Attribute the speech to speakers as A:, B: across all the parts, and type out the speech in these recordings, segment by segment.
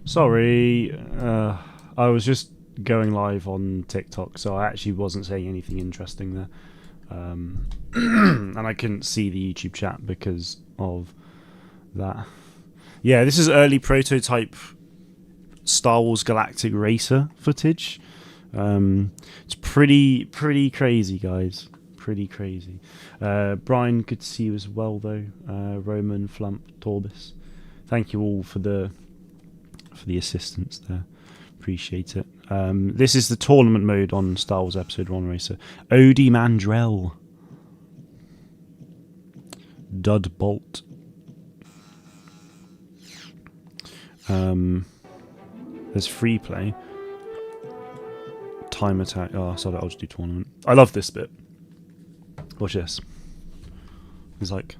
A: Sorry, I was just going live on TikTok, so I actually wasn't saying anything interesting there. And I couldn't see the YouTube chat because of that. Yeah, this is early prototype Star Wars Galactic Racer footage. It's pretty crazy, guys. Pretty crazy. Brian, good to see you as well, though. Roman, Flump, Torbis. Thank you all for the assistance there. Appreciate it. This is the tournament mode on Star Wars Episode 1 Racer. Odie Mandrell. Dud Bolt. There's free play. Time attack. Oh, sorry, I'll just do tournament. I love this bit. Watch this. It's like...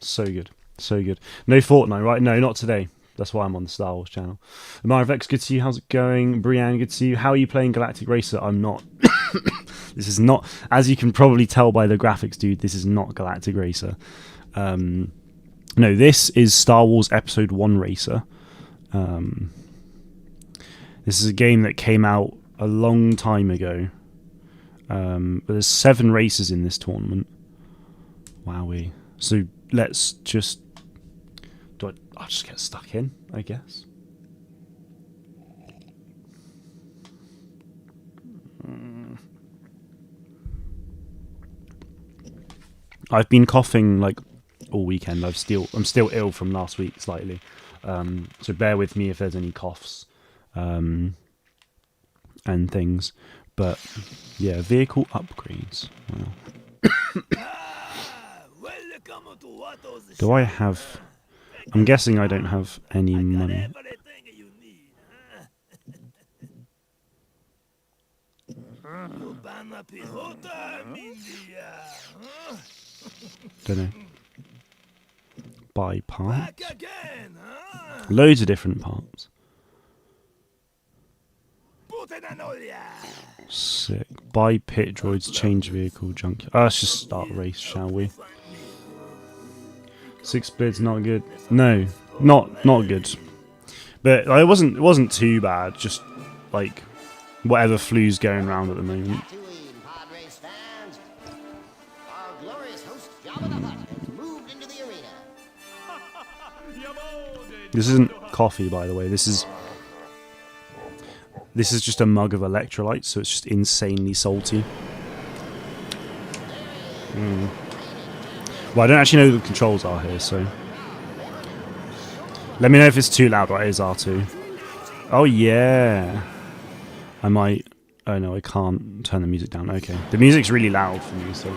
A: so good. So good. No Fortnite, right? No, not today. That's why I'm on the Star Wars channel. Marvex, good to see you. How's it going? Brienne, good to see you. How are you playing Galactic Racer? I'm not. This is not, as you can probably tell by the graphics, dude, this is not Galactic Racer. No, this is Star Wars Episode 1 Racer. This is a game that came out a long time ago. But there's 7 races in this tournament. Wowee. So let's just... I'll just get stuck in, I guess. I've been coughing like all weekend. I'm still ill from last week slightly. So bear with me if there's any coughs and things. But yeah, vehicle upgrades. Wow. Do I have... I'm guessing I don't have any money. Don't know. Buy parts. Loads of different parts. Sick. Buy pit droids, change vehicle, junk. Let's just start race, shall we? 6 bids not good. No, not good. But it wasn't too bad. Just like whatever flu's going around at the moment. This isn't coffee, by the way. This is just a mug of electrolytes, so it's just insanely salty. Well, I don't actually know who the controls are here, so... Let me know if it's too loud. Right, it is R2. Oh, yeah. I might... Oh, no, I can't turn the music down. Okay. The music's really loud for me, so...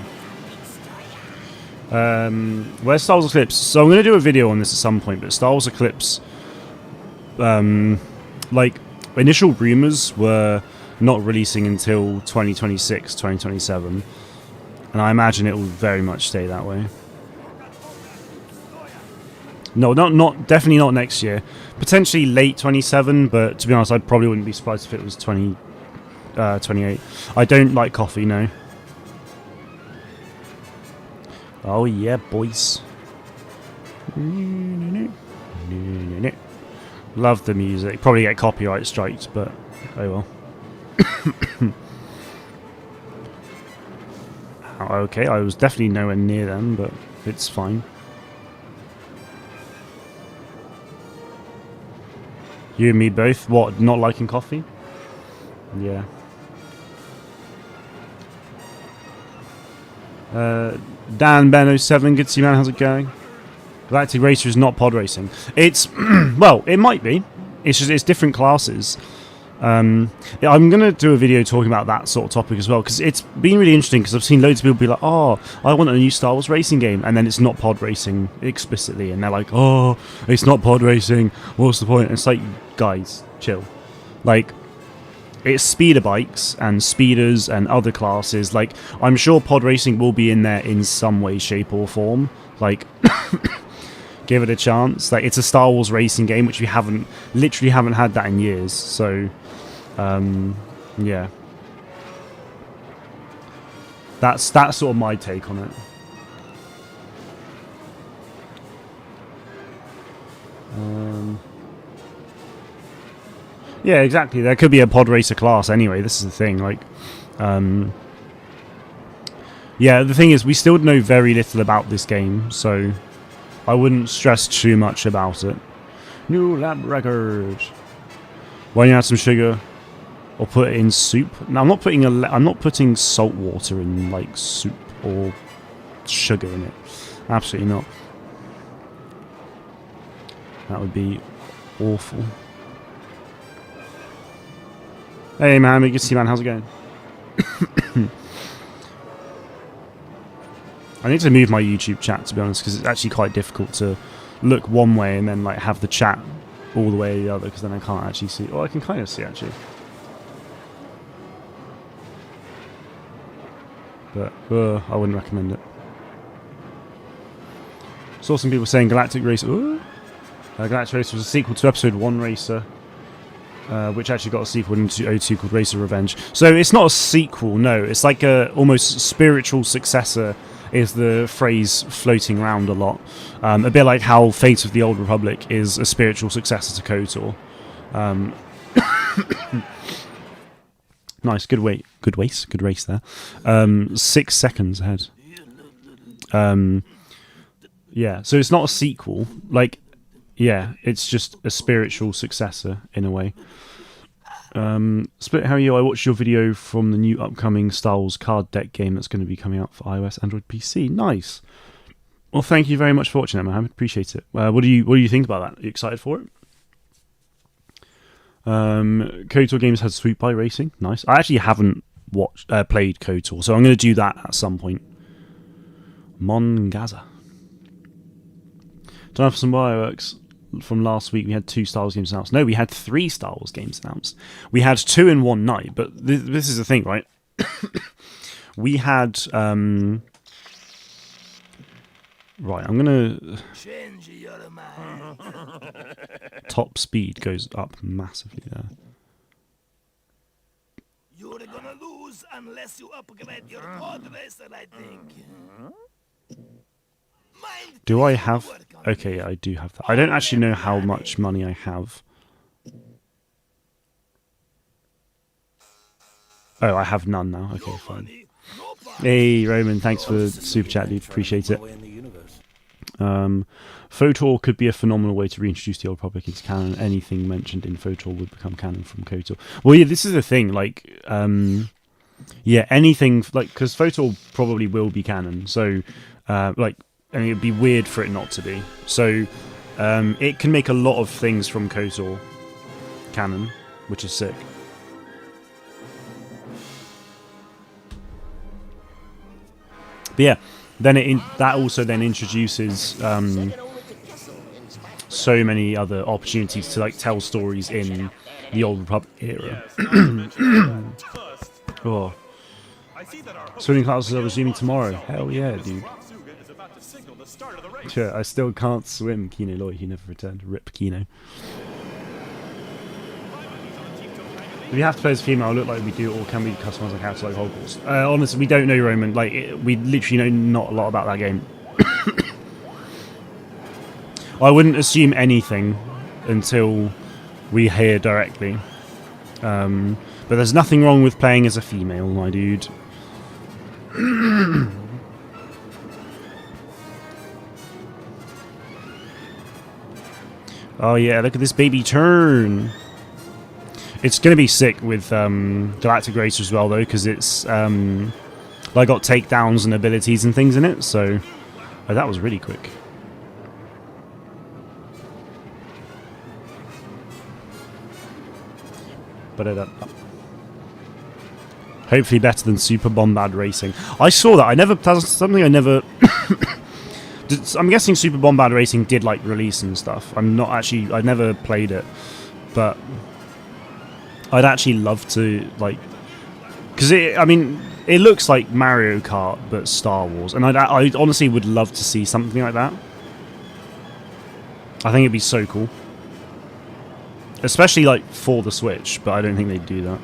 A: Where's Star Wars Eclipse? So I'm going to do a video on this at some point, but Star Wars Eclipse... like, initial rumours were not releasing until 2026, 2027. And I imagine it will very much stay that way. No, not definitely not next year. Potentially late 27, but to be honest, I probably wouldn't be surprised if it was 28. I don't like coffee, no. Oh yeah, boys. Love the music. Probably get copyright strikes, but oh well. Okay, I was definitely nowhere near them, but it's fine. You and me both? What, not liking coffee? Yeah. Dan Ben 07, good to see you, man. How's it going? Galactic Racer is not pod racing. It's well, it might be. It's just it's different classes. Yeah, I'm gonna do a video talking about that sort of topic as well, because it's been really interesting. Because I've seen loads of people be like, "Oh, I want a new Star Wars racing game," and then it's not pod racing explicitly, and they're like, "Oh, it's not pod racing. What's the point?" And it's like, guys, chill. Like, it's speeder bikes and speeders and other classes. Like, I'm sure pod racing will be in there in some way, shape, or form. Like, give it a chance. Like, it's a Star Wars racing game, which we literally haven't had that in years. So. Yeah, that's sort of my take on it. Yeah, exactly. There could be a pod racer class anyway. This is the thing. Like, yeah, the thing is, we still know very little about this game, so I wouldn't stress too much about it. New lab record. Why don't you add some sugar, or put it in soup? Now, I'm not putting salt water in like soup or sugar in it. Absolutely not. That would be awful. Hey man, good to see you, man. How's it going? I need to move my YouTube chat, to be honest, because it's actually quite difficult to look one way and then like have the chat all the way the other, because then I can't actually see. Oh, I can kind of see actually. But I wouldn't recommend it. Saw some people saying Galactic Racer. Galactic Racer was a sequel to Episode 1 Racer, which actually got a sequel into O2 called Racer Revenge. So it's not a sequel, no. It's like a almost spiritual successor, is the phrase floating around a lot. A bit like how Fate of the Old Republic is a spiritual successor to KOTOR. Nice, good race there. 6 seconds ahead. Yeah, so it's not a sequel. Like, yeah, it's just a spiritual successor in a way. Split, how are you? I watched your video from the new upcoming Star Wars card deck game that's going to be coming out for iOS, Android, PC. Nice. Well, thank you very much for watching that, man. I appreciate it. What do you think about that? Are you excited for it? KOTOR games had Sweep by Racing. Nice. I actually haven't played KOTOR, so I'm going to do that at some point. Mongaza. Time for some fireworks. From last week, we had 2 Star Wars games announced. No, we had 3 Star Wars games announced. We had 2 in one night, but this is the thing, right? We had... Right, I'm going to... Top speed goes up massively there.
B: You're gonna lose unless you upgrade your pod racer, I think.
A: Do I have... Okay, yeah, I do have that. I don't actually know how much money I have. Oh, I have none now. Okay, fine. Hey, Roman, thanks for the super chat, dude. Appreciate it. FOTOR could be a phenomenal way to reintroduce the Old Republic into canon. Anything mentioned in FOTOR would become canon from KOTOR. Well, yeah, this is the thing. Like, yeah, anything... Like, because FOTOR probably will be canon. So, like... I mean, it'd be weird for it not to be. So, it can make a lot of things from KOTOR canon, which is sick. But yeah, then that also then introduces so many other opportunities to like tell stories in the Old Republic era. Oh. Swimming classes are resuming tomorrow. Hell yeah, dude. Sure, I still can't swim, Kino Loy. He never returned. Rip Kino. Do we have to play as a female, look like we do, or can we customize our character like Hogwarts? Honestly, we don't know, Roman. Like, we literally know not a lot about that game. I wouldn't assume anything until we hear directly. But there's nothing wrong with playing as a female, my dude. Oh yeah, look at this baby turn. It's going to be sick with Galactic Racer as well, though, because it's like got takedowns and abilities and things in it. So that was really quick. But hopefully better than Super Bombard Racing. I saw that. That's something I never. I'm guessing Super Bombard Racing did like release and stuff. I never played it, but I'd actually love to like, because I mean, it looks like Mario Kart but Star Wars, and I honestly would love to see something like that. I think it'd be so cool, especially like for the Switch. But I don't think they'd do that.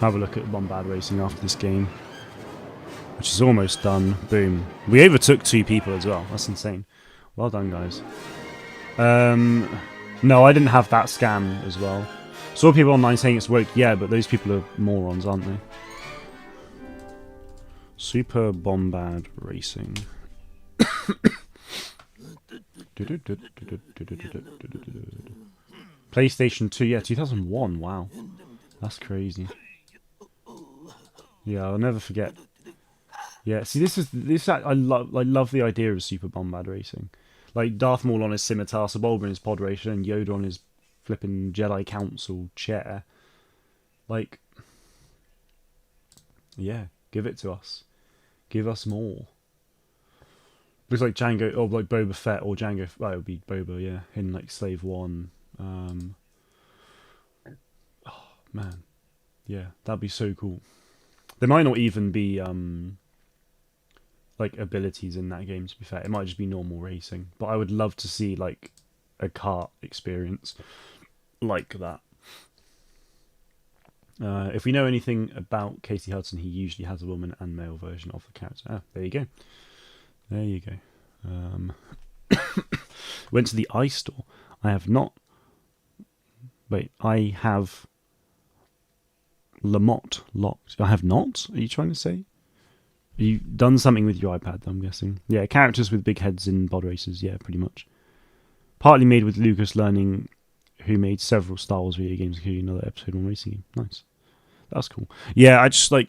A: Have a look at Bombard Racing after this game. which is almost done. Boom. We overtook 2 people as well. That's insane. Well done, guys. No, I didn't have that scam as well. Saw people online saying it's worked. Yeah, but those people are morons, aren't they? Super Bombard Racing. PlayStation 2, yeah, 2001. Wow, that's crazy. Yeah, I'll never forget. Yeah, see, I love the idea of Super Bombard Racing, like Darth Maul on his scimitar, Sebulba in his pod racer, and Yoda on his flipping Jedi Council chair. Like, yeah, give it to us. Give us more. Looks like Django, or like Boba Fett, or Django. Well, it would be Boba, yeah, in like Slave One. Oh man, yeah, that'd be so cool. There might not even be like abilities in that game. To be fair, it might just be normal racing. But I would love to see like a kart experience like that. If we know anything about Casey Hudson, he usually has a woman and male version of the character. Ah, there you go. There you go. Went to the iStore. I have not. Wait, I have Lamotte locked. I have not? Are you trying to say? You've done something with your iPad, I'm guessing. Yeah, characters with big heads in pod races. Yeah, pretty much. Partly made with Lucas Learning, who made several Star Wars video games, including another episode on racing game. Nice. That's cool. Yeah, I just like,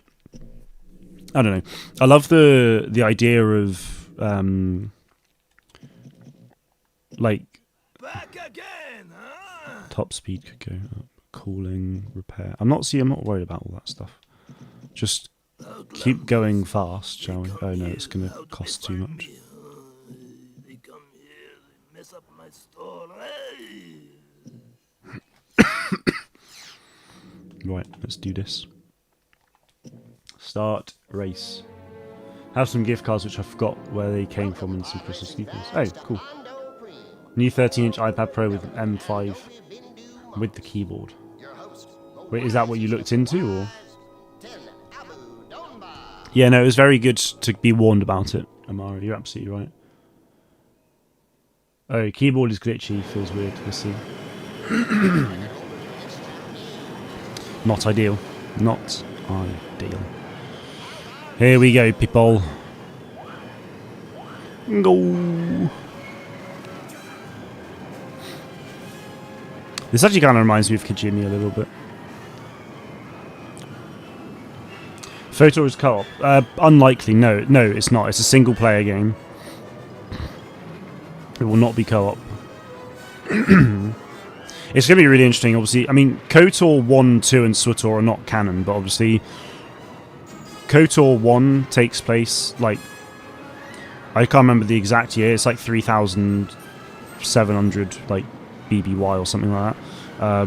A: I don't know. I love the idea of like
B: Back again, huh?
A: top speed could go up, cooling, repair. I'm not worried about all that stuff. Just keep going fast, shall we? Oh no, it's gonna cost too much.
B: They come here, they mess up my store. Hey!
A: Right, let's do this. Start race. Have some gift cards which I forgot where they came from and some Christmas sneakers. Oh, cool. New 13-inch iPad Pro with M5 with the keyboard. Wait, is that what you looked into, or? Yeah, no, it was very good to be warned about it, Amara. You're absolutely right. Oh, keyboard is glitchy. Feels weird. Let's see. Not ideal. Not ideal. Here we go, people. Go. This actually kind of reminds me of Kajimi a little bit. FOTOR is co-op. Unlikely. No, it's not. It's a single-player game. It will not be co-op. It's going to be really interesting, obviously. I mean, KOTOR 1, 2, and SWTOR are not canon, but obviously KOTOR 1 takes place, like, I can't remember the exact year. It's like 3,700, like, BBY or something like that.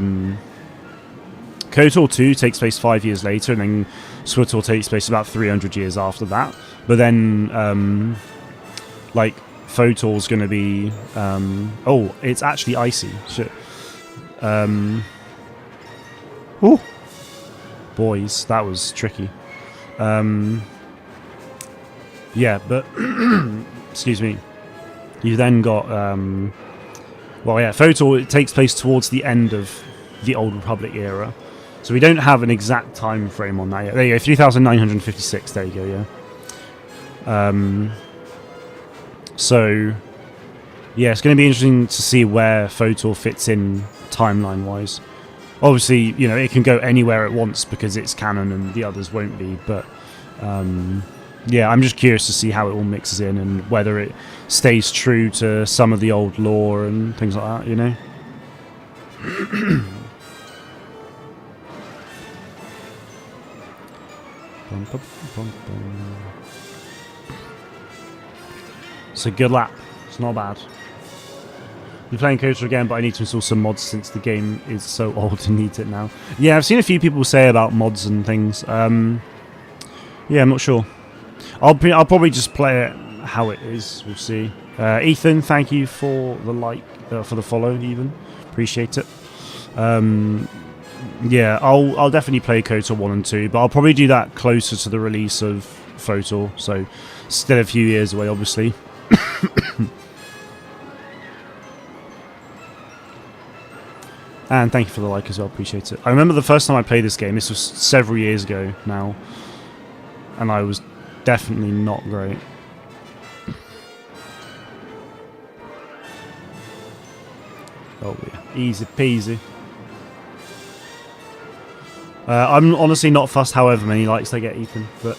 A: KOTOR 2 takes place 5 years later, and then SWTOR takes place about 300 years after that. But then, like, FOTOR's going to be... oh, it's actually icy. Shit. Oh, boys, that was tricky. Yeah, but excuse me. You then got well, yeah, FOTOR, it takes place towards the end of the Old Republic era, so we don't have an exact time frame on that yet. There you go, 3,956. There you go. Yeah. So yeah, it's going to be interesting to see where FOTOR fits in timeline-wise. Obviously, you know, it can go anywhere at once because it's canon and the others won't be, but yeah, I'm just curious to see how it all mixes in and whether it stays true to some of the old lore and things like that, you know? It's a good lap. It's not bad. I'm playing KOTOR again, but I need to install some mods since the game is so old and needs it now. Yeah, I've seen a few people say about mods and things. Yeah, I'm not sure. I'll probably just play it how it is. We'll see. Ethan, thank you for the like, for the follow. Even appreciate it. Yeah, I'll definitely play KOTOR 1 and 2, but I'll probably do that closer to the release of FOTOR, so still a few years away, obviously. And thank you for the like as well, appreciate it. I remember the first time I played this game, this was several years ago now, and I was definitely not great. Oh yeah, easy peasy. I'm honestly not fussed however many likes I get, Ethan, but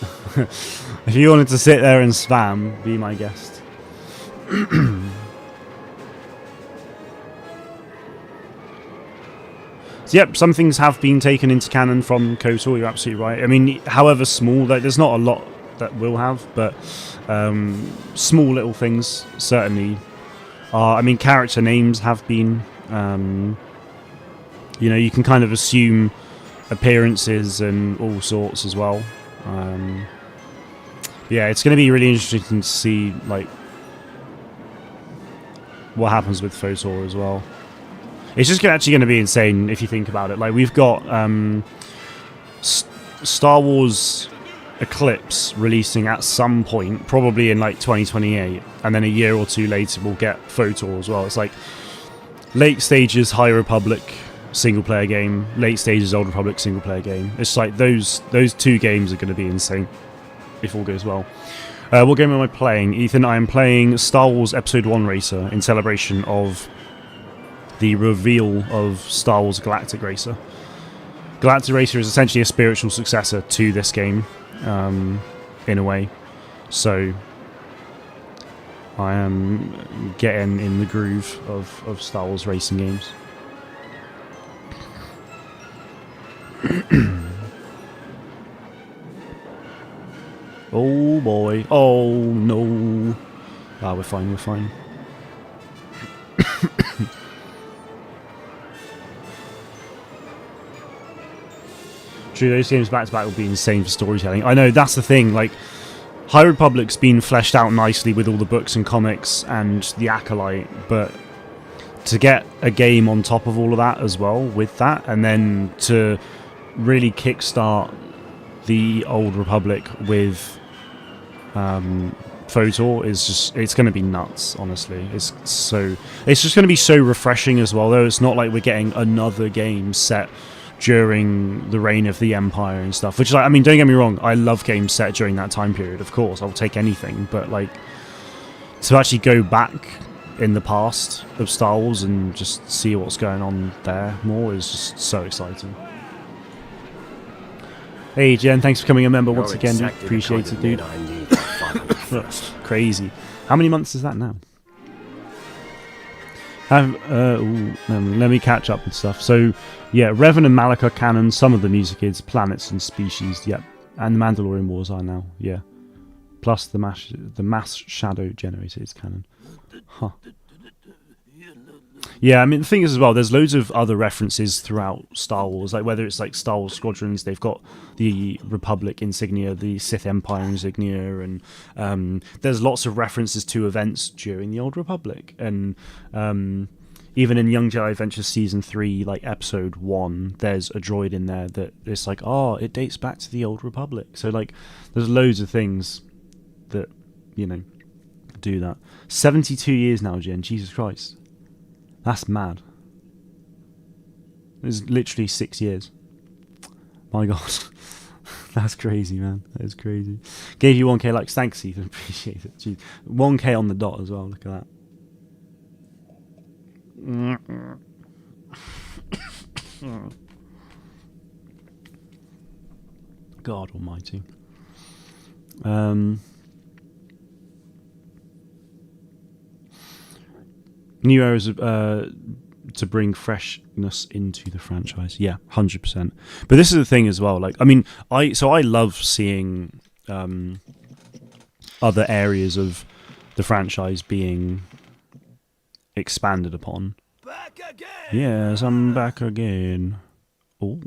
A: if you wanted to sit there and spam, be my guest. So, yep, some things have been taken into canon from KOTOR, you're absolutely right. I mean, however small, there's not a lot that will have, but small little things certainly are. I mean, character names have been, you know, you can kind of assume appearances and all sorts as well. Yeah, it's going to be really interesting to see, like, what happens with FOTOR as well. It's just actually going to be insane if you think about it. Like, we've got Star Wars Eclipse releasing at some point, probably in like 2028, and then a year or two later we'll get FOTOR as well. It's like late stages High Republic single player game, late stages Old Republic single player game. It's like those two games are going to be insane if all goes well. What game am I playing, Ethan? I am playing Star Wars Episode 1 Racer in celebration of the reveal of Star Wars Galactic Racer. Galactic Racer is essentially a spiritual successor to this game, in a way. So I am getting in the groove of Star Wars racing games. Oh boy. Oh no. Ah, we're fine, we're fine. True, those games back to back would be insane for storytelling. I know, that's the thing, like, High Republic's been fleshed out nicely with all the books and comics and the Acolyte, but to get a game on top of all of that as well with that, and then to really kickstart the Old Republic with FOTOR is just, it's going to be nuts, honestly. It's just going to be so refreshing as well, though. It's not like we're getting another game set during the reign of the Empire and stuff, which, like, I mean, don't get me wrong, I love games set during that time period, of course, I'll take anything, but like, to actually go back in the past of Star Wars and just see what's going on there more is just so exciting. Hey Jen, thanks for becoming a member once again, dude. Appreciate it, dude. Crazy. How many months is that now? Let me catch up with stuff. So, yeah, Revan and Malak are canon. Some of the music is planets and species. Yep, and the Mandalorian Wars are now. Yeah, plus the mass shadow generator is canon. Huh. Yeah, I mean, the thing is as well, there's loads of other references throughout Star Wars, like whether it's like Star Wars Squadrons, they've got the Republic insignia, the Sith Empire insignia, and there's lots of references to events during the Old Republic, and even in Young Jedi Adventures Season 3, like Episode 1, there's a droid in there that it's like, oh, it dates back to the Old Republic. So, like, there's loads of things that, you know, do that. 72 years now, Jen, Jesus Christ. That's mad. It's literally 6 years. My God. That's crazy, man. That is crazy. Gave you 1k likes. Thanks, Ethan. Appreciate it. Jeez. 1k on the dot as well. Look at that. God almighty. New eras to bring freshness into the franchise. Yeah, 100%. But this is the thing as well. Like, I mean, I love seeing other areas of the franchise being expanded upon.
B: Back again.
A: Yes, I'm back again. Oh,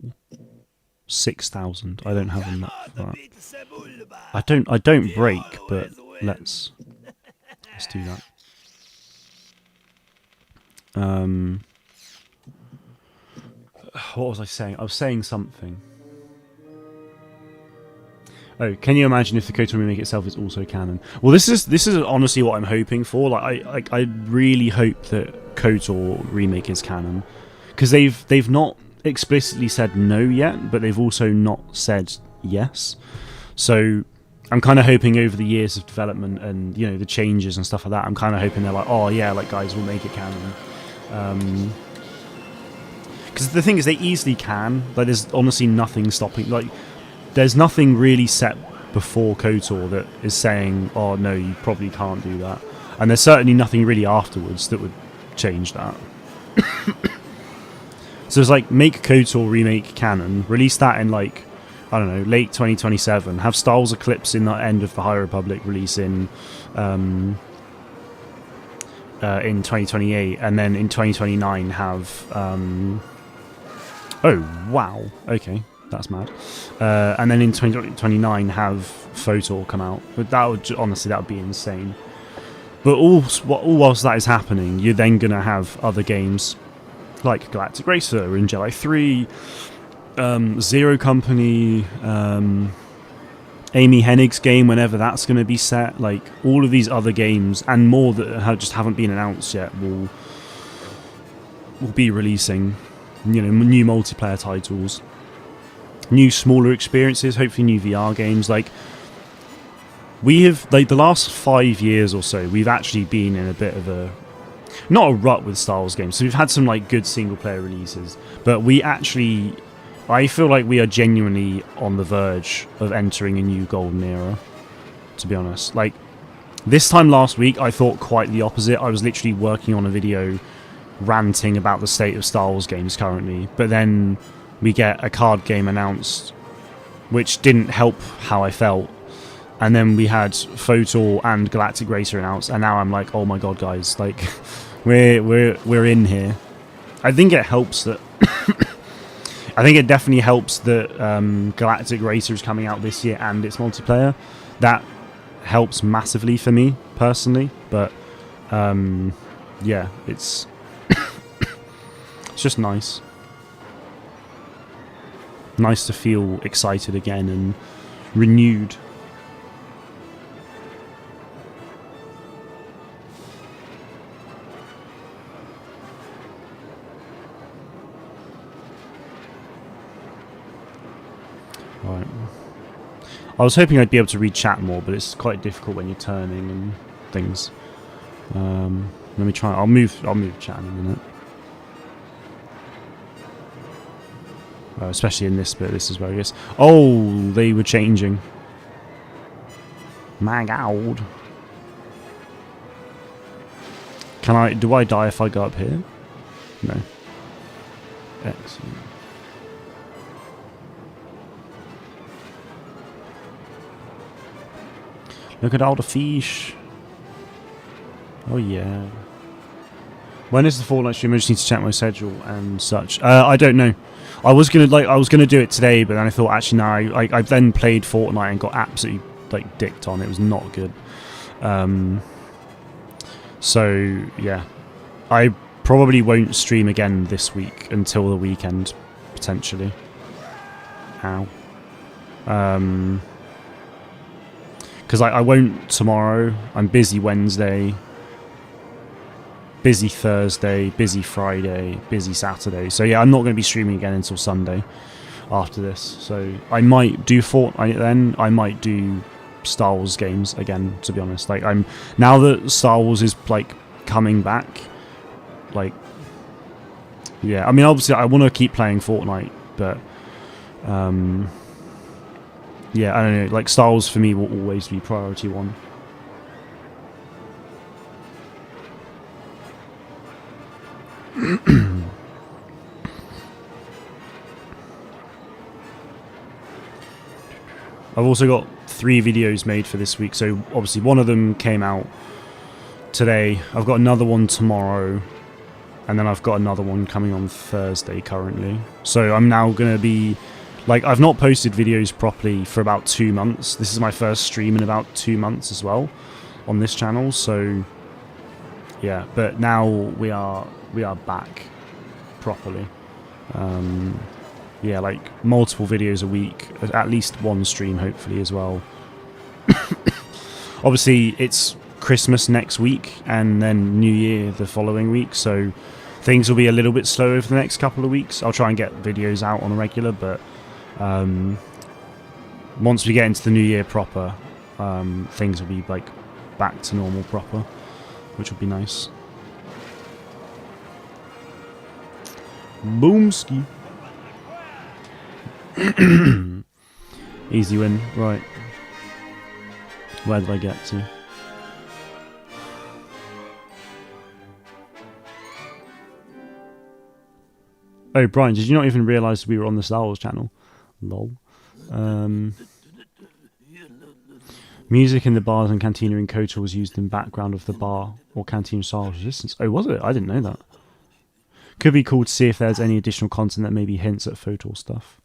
A: 6,000. I don't have enough for that. I don't break, but let's do that. What was I saying? I was saying something. Oh, can you imagine if the KOTOR remake itself is also canon? Well, this is honestly what I'm hoping for. I really hope that KOTOR remake is canon, because they've not explicitly said no yet, but they've also not said yes. So I'm kind of hoping over the years of development and the changes and stuff like that, I'm kind of hoping they're like, oh yeah, like guys, we'll make it canon. Because the thing is, they easily can. Like, there's honestly nothing stopping. Like, there's nothing really set before KOTOR that is saying, oh no, you probably can't do that. And there's certainly nothing really afterwards that would change that. So it's like, make KOTOR remake canon, release that in like, I don't know, late 2027, have Star Wars Eclipse in the end of the High Republic release in 2028, and then in 2029 have oh wow, okay, that's mad. And then in 2029 have FOTOR come out. But that would honestly, that would be insane. But all whilst that is happening, you're then gonna have other games like Galactic Racer and Jedi 3, Zero Company, Amy Hennig's game, whenever that's going to be set. Like, all of these other games and more that just haven't been announced yet will be releasing, new multiplayer titles, new smaller experiences, hopefully new VR games. Like, we have, like, the last 5 years or so, we've actually been in a bit of a, not a rut with Star Wars games. So we've had some like good single player releases, but I feel like we are genuinely on the verge of entering a new golden era, to be honest. Like, this time last week, I thought quite the opposite. I was literally working on a video ranting about the state of Star Wars games currently, but then we get a card game announced, which didn't help how I felt. And then we had FOTOR and Galactic Racer announced, and now I'm like, oh my god, guys, like, we're in here. I think it helps that I think it definitely helps that Galactic Racer is coming out this year and it's multiplayer. That helps massively for me personally, but yeah, it's it's just nice to feel excited again and renewed. Right. I was hoping I'd be able to read chat more, but it's quite difficult when you're turning and things. Let me try. I'll move chat in a minute. Especially in this bit. This is where I guess. Oh, they were changing. My god. Do I die if I go up here? No. Excellent. Look at all the fish. Oh yeah. When is the Fortnite stream? I just need to check my schedule and such. I don't know. I was gonna do it today, but then I thought actually no. I then played Fortnite and got absolutely like dicked on. It was not good. So yeah, I probably won't stream again this week until the weekend potentially. Ow. Because I won't tomorrow. I'm busy Wednesday, busy Thursday, busy Friday, busy Saturday. So yeah, I'm not going to be streaming again until Sunday after this. So I might do Fortnite then. I might do Star Wars games again, to be honest. Like, now that Star Wars is like coming back, like, yeah. I mean, obviously I want to keep playing Fortnite, but yeah, I don't know, like, Star Wars for me will always be priority one. I've also got 3 videos made for this week, so obviously one of them came out today. I've got another one tomorrow, and then I've got another one coming on Thursday currently. So I'm now going to be... Like, I've not posted videos properly for about 2 months. This is my first stream in about 2 months as well on this channel. So, yeah. But now we are back properly. yeah, like multiple videos a week, at least one stream hopefully as well. Obviously it's Christmas next week and then New Year the following week, so things will be a little bit slow over the next couple of weeks. I'll try and get videos out on a regular, but once we get into the new year proper, things will be like back to normal proper, which will be nice. Boomski. Easy win, right. Where did I get to? Oh, Brian, did you not even realise we were on the Star Wars channel? Lol. Music in the bars and cantina in KOTOR was used in background of the bar or canteen style resistance. Oh, was it? I didn't know that. Could be cool to see if there's any additional content that maybe hints at FOTOR stuff.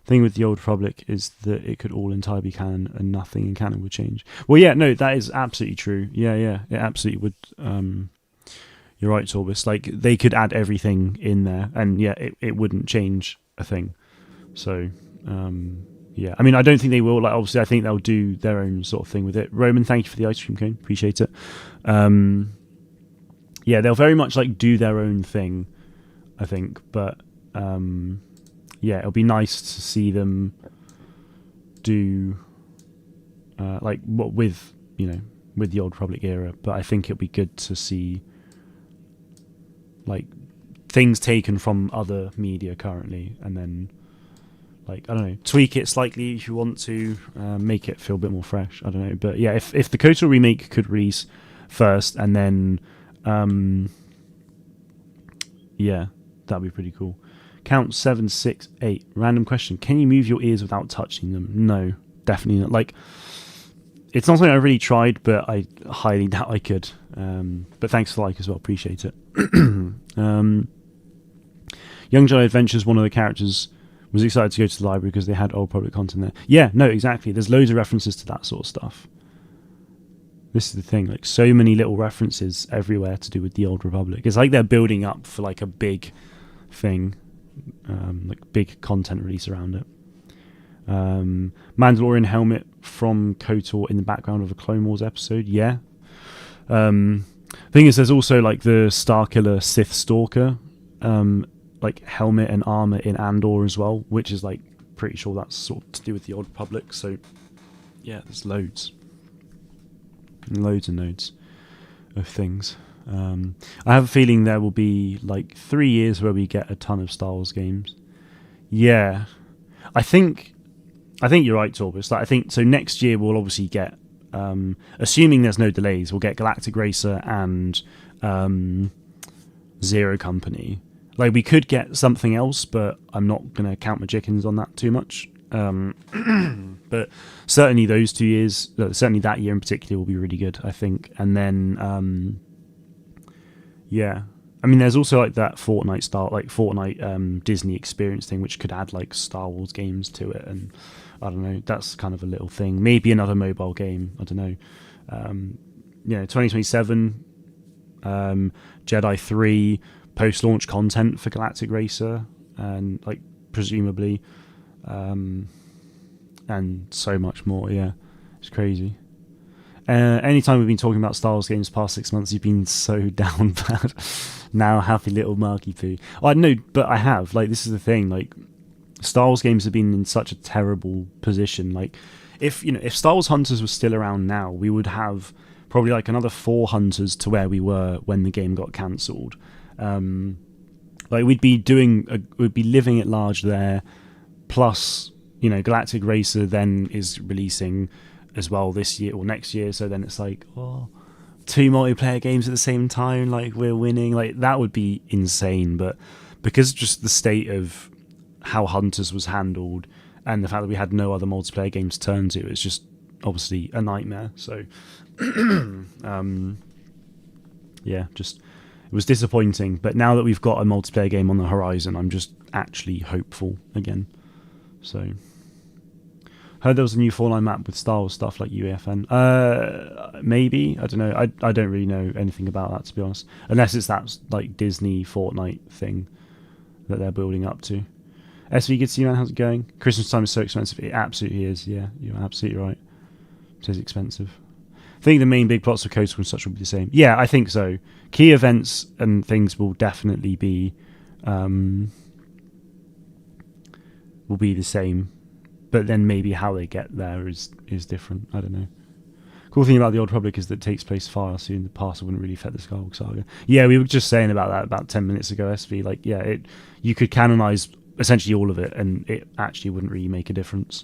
A: Thing with the Old Republic is that it could all entirely be canon and nothing in canon would change. Well, yeah, no, that is absolutely true. Yeah, it absolutely would. You're right, Torbis. Like, they could add everything in there, and yeah, it wouldn't change a thing. So, yeah. I mean, I don't think they will. Like, obviously, I think they'll do their own sort of thing with it. Roman, thank you for the ice cream cone. Appreciate it. Yeah, they'll very much, like, do their own thing, I think. But, yeah, it'll be nice to see them do, like, what with, you know, with the Old Republic era. But I think it'll be good to see, like, things taken from other media currently, and then, like, I don't know, tweak it slightly if you want to, make it feel a bit more fresh. I don't know, but yeah, if the KOTOR remake could release first, and then, yeah, that'd be pretty cool. Count 768. Random question: can you move your ears without touching them? No, definitely not. Like, it's not something I really tried, but I highly doubt I could. But thanks for the like as well. Appreciate it. Young Jedi Adventures, one of the characters was excited to go to the library because they had Old Republic content there. Yeah, no, exactly. There's loads of references to that sort of stuff. This is the thing, like, so many little references everywhere to do with the Old Republic. It's like they're building up for, like, a big thing, like big content release around it. Mandalorian helmet from KOTOR in the background of a Clone Wars episode. Yeah. Thing is, there's also, like, the Starkiller Sith Stalker, like, helmet and armor in Andor as well, which is, like, pretty sure that's sort of to do with the Old Republic. So yeah, there's loads and loads of things. I have a feeling there will be, like, 3 years where we get a ton of Star Wars games. Yeah, I think you're right, Torbis. Like, I think so. Next year we'll obviously get, assuming there's no delays, we'll get Galactic Racer and Zero Company. Like, we could get something else, but I'm not going to count my chickens on that too much. But certainly those 2 years, certainly that year in particular, will be really good, I think. And then, yeah. I mean, there's also, like, that Fortnite Disney experience thing, which could add, like, Star Wars games to it. And I don't know, that's kind of a little thing. Maybe another mobile game. I don't know. 2027, Jedi 3, post-launch content for Galactic Racer, and, like, presumably, and so much more. Yeah, it's crazy. Anytime we've been talking about Star Wars games past 6 months, you've been so down bad. Now, happy little Marky Poo. I know, but I have. Like, this is the thing. Like, Star Wars games have been in such a terrible position. Like, if Star Wars Hunters was still around now, we would have probably, like, another 4 Hunters to where we were when the game got cancelled. Like, we'd be living at large there. Plus, Galactic Racer then is releasing as well this year or next year, so then it's like, 2 multiplayer games at the same time, like, we're winning. Like, that would be insane. But because just the state of how Hunters was handled and the fact that we had no other multiplayer games to turn to, it's just obviously a nightmare. So yeah, just, it was disappointing. But now that we've got a multiplayer game on the horizon, I'm just actually hopeful again. So, heard there was a new Fallout map with Star Wars stuff like UEFN. Maybe, I don't know. I don't really know anything about that, to be honest, unless it's that, like, Disney Fortnite thing that they're building up to. SV, good to see you, man. How's it going? Christmas time is so expensive. It absolutely is. Yeah, you're absolutely right. It is expensive. I think the main big plots of Coastal and such will be the same. Yeah, I think so. Key events and things will definitely be the same, but then maybe how they get there is different. I don't know. Cool thing about the Old Republic is that it takes place far soon. The past wouldn't really affect the Skywalker Saga. Yeah, we were just saying about that about 10 minutes ago, SV. Like, yeah, you could canonize essentially all of it, and it actually wouldn't really make a difference.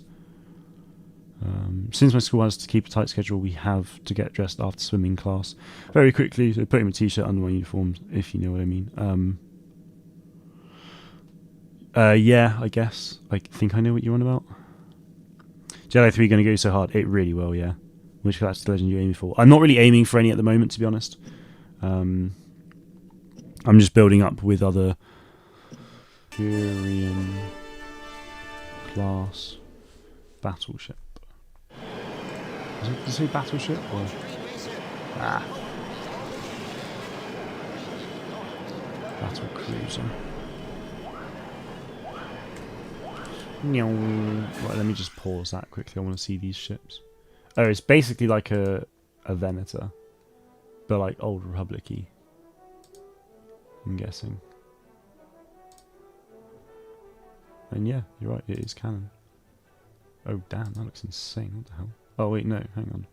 A: Since my school has to keep a tight schedule, we have to get dressed after swimming class very quickly. So putting a t-shirt under my uniform, if you know what I mean. Yeah, I guess. I think I know what you're on about. Jedi 3 going to go so hard. It really will, yeah. Which Galactic Legend are you aiming for? I'm not really aiming for any at the moment, to be honest. I'm just building up with other Imperium class battleship. Did you say battleship? Or? Battle cruiser. Right, let me just pause that quickly. I want to see these ships. Oh, it's basically like a Venator, but like Old Republic-y, I'm guessing. And yeah, you're right, it is canon. Oh damn, that looks insane. What the hell? Oh wait, no, hang on.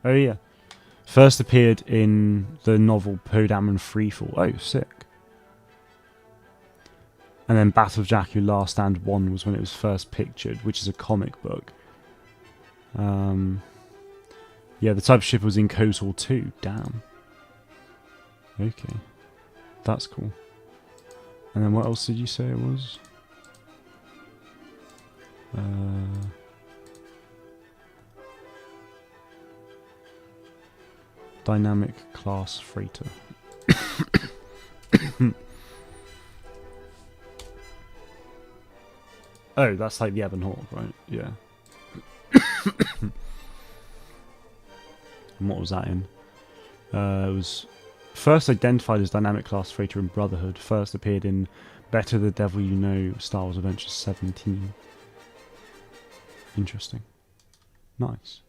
A: Oh yeah. First appeared in the novel Poe Dameron Freefall. Oh, sick. And then Battle of Jakku Last Stand 1 was when it was first pictured, which is a comic book. Yeah, the type of ship was in KOTOR 2. Damn. Okay. That's cool. And then what else did you say it was? Dynamic class freighter. Oh, that's like the Ebon Hawk, right? Yeah. And what was that in? It was first identified as dynamic class freighter in Brotherhood. First appeared in Better the Devil You Know, Star Wars Adventures 17. Interesting. Nice.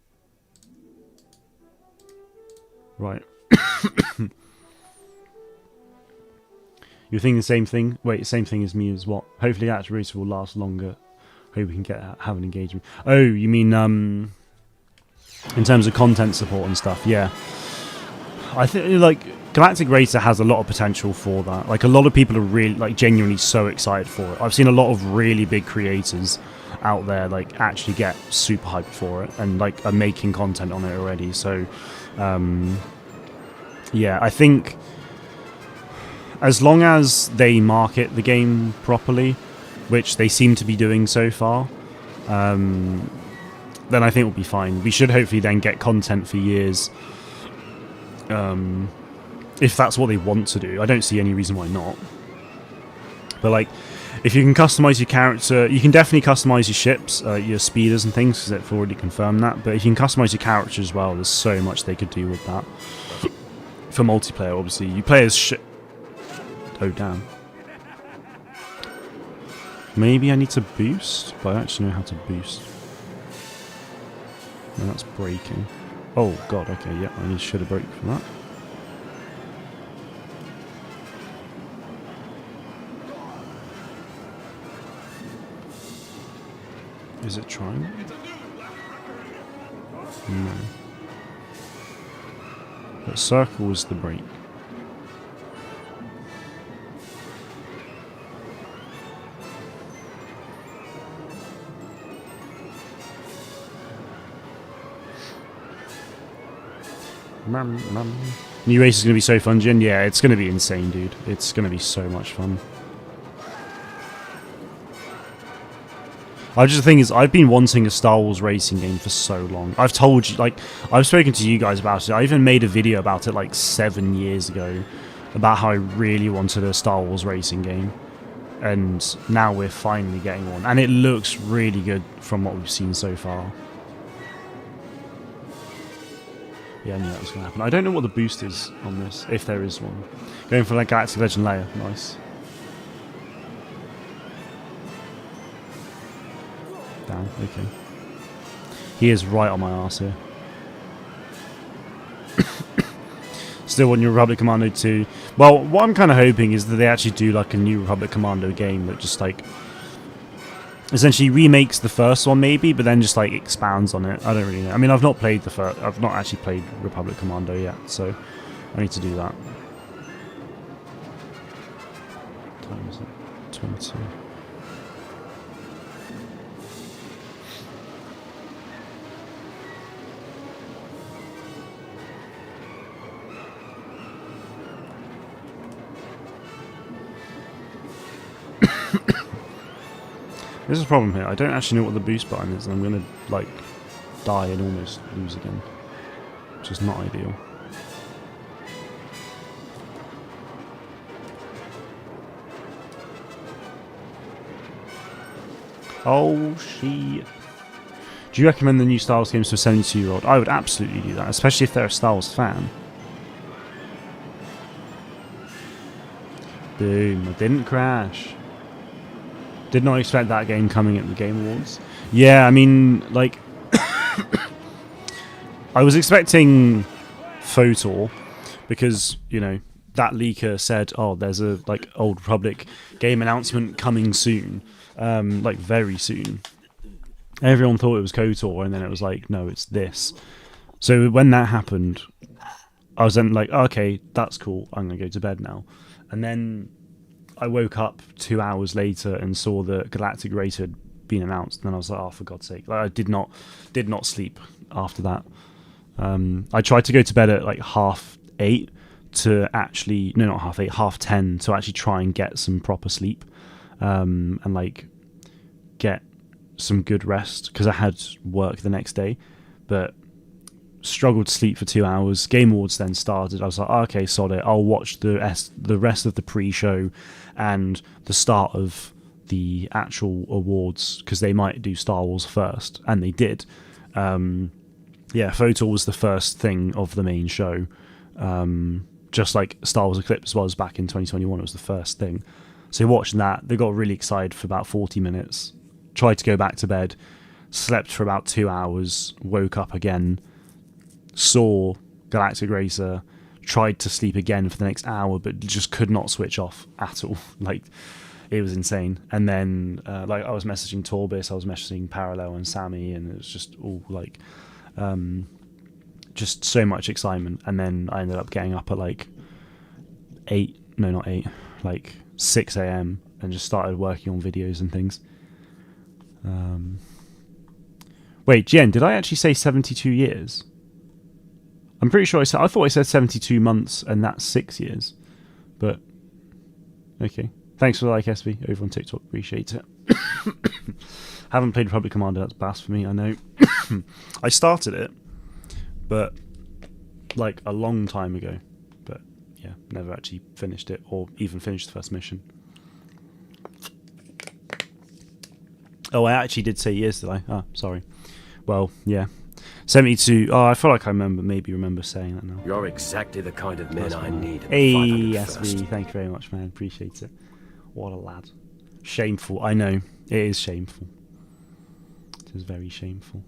A: Right. You're thinking the same thing? Wait, same thing as me as what? Hopefully that race will last longer. Hope we can have an engagement. Oh, you mean in terms of content support and stuff? Yeah. I think like Galactic Racer has a lot of potential for that. Like a lot of people are really like genuinely so excited for it. I've seen a lot of really big creators out there like actually get super hyped for it and like are making content on it already. So yeah, I think as long as they market the game properly, which they seem to be doing so far, then I think we'll be fine. We should hopefully then get content for years, if that's what they want to do. I don't see any reason why not. But like, if you can customize your character, you can definitely customize your ships, your speeders and things, because they've already confirmed that. But if you can customize your character as well, there's so much they could do with that. For multiplayer, obviously, you play as oh damn. Maybe I need to boost, but I don't actually know how to boost. No, that's braking. Oh god, okay, yeah, I should have braked for that. Is it trying? No. But circle was the brake. New race is going to be so fun, Jin. Yeah, it's going to be insane, dude. It's going to be so much fun. The thing is, I've been wanting a Star Wars racing game for so long. I've told you, like, I've spoken to you guys about it. I even made a video about it like 7 years ago about how I really wanted a Star Wars racing game. And now we're finally getting one. And it looks really good from what we've seen so far. Yeah, I knew that was going to happen. I don't know what the boost is on this, if there is one. Going for that Galactic Legend layer. Nice. Down. Okay. He is right on my arse here. Still want New Republic Commando 2. Well, what I'm kind of hoping is that they actually do like a New Republic Commando game that just like essentially remakes the first one maybe, but then just like expands on it. I don't really know. I mean, I've not played the first. I've not actually played Republic Commando yet, so I need to do that. What time is it? 22. There's a problem here. I don't actually know what the boost button is, and I'm gonna like die and almost lose again, which is not ideal. Oh shit! Do you recommend the new Star Wars games to a 72-year-old? I would absolutely do that, especially if they're a Star Wars fan. Boom! I didn't crash. Did not expect that game coming at the Game Awards. Yeah, I mean, like, I was expecting FOTOR because, you know, that leaker said, oh, there's a, like, Old Republic game announcement coming soon, like, very soon. Everyone thought it was KOTOR, and then it was like, no, it's this. So when that happened, I was then like, okay, that's cool, I'm going to go to bed now. And then I woke up 2 hours later and saw that Galactic Racer had been announced, and I was like, "Oh, for God's sake!" Like, I did not sleep after that. I tried to go to bed at like 8:30 to actually, no, not 8:30, 10:30 to actually try and get some proper sleep, and like get some good rest because I had work the next day, but struggled to sleep for 2 hours. Game Awards then started. I was like, oh, okay, sod it. I'll watch the rest of the pre-show and the start of the actual awards because they might do Star Wars first, and they did. Yeah, FOTOR was the first thing of the main show, just like Star Wars Eclipse was back in 2021. It was the first thing. So watching that, they got really excited for about 40 minutes. Tried to go back to bed, slept for about 2 hours, woke up again, saw Galactic Racer, tried to sleep again for the next hour, but just could not switch off at all. Like, it was insane. And then, like, I was messaging Torbis, I was messaging Parallel and Sammy, and it was just all like, just so much excitement. And then I ended up getting up at like 6 a.m. and just started working on videos and things. Wait, Jen, did I actually say 72 years? I'm pretty sure I thought I said 72 months, and that's 6 years. But, okay. Thanks for the like, SB, over on TikTok. Appreciate it. Haven't played Republic Commander, that's blasphemy, I know. I started it, but, like, a long time ago. But, yeah, never actually finished it, or even finished the first mission. Oh, I actually did say years, did I? Ah, sorry. Well, yeah. 72. Oh, I feel like I maybe remember saying that now.
C: You're exactly the kind of man I need.
A: Hey, SB, thank you very much, man. Appreciate it. What a lad. Shameful. I know. It is shameful. It is very shameful.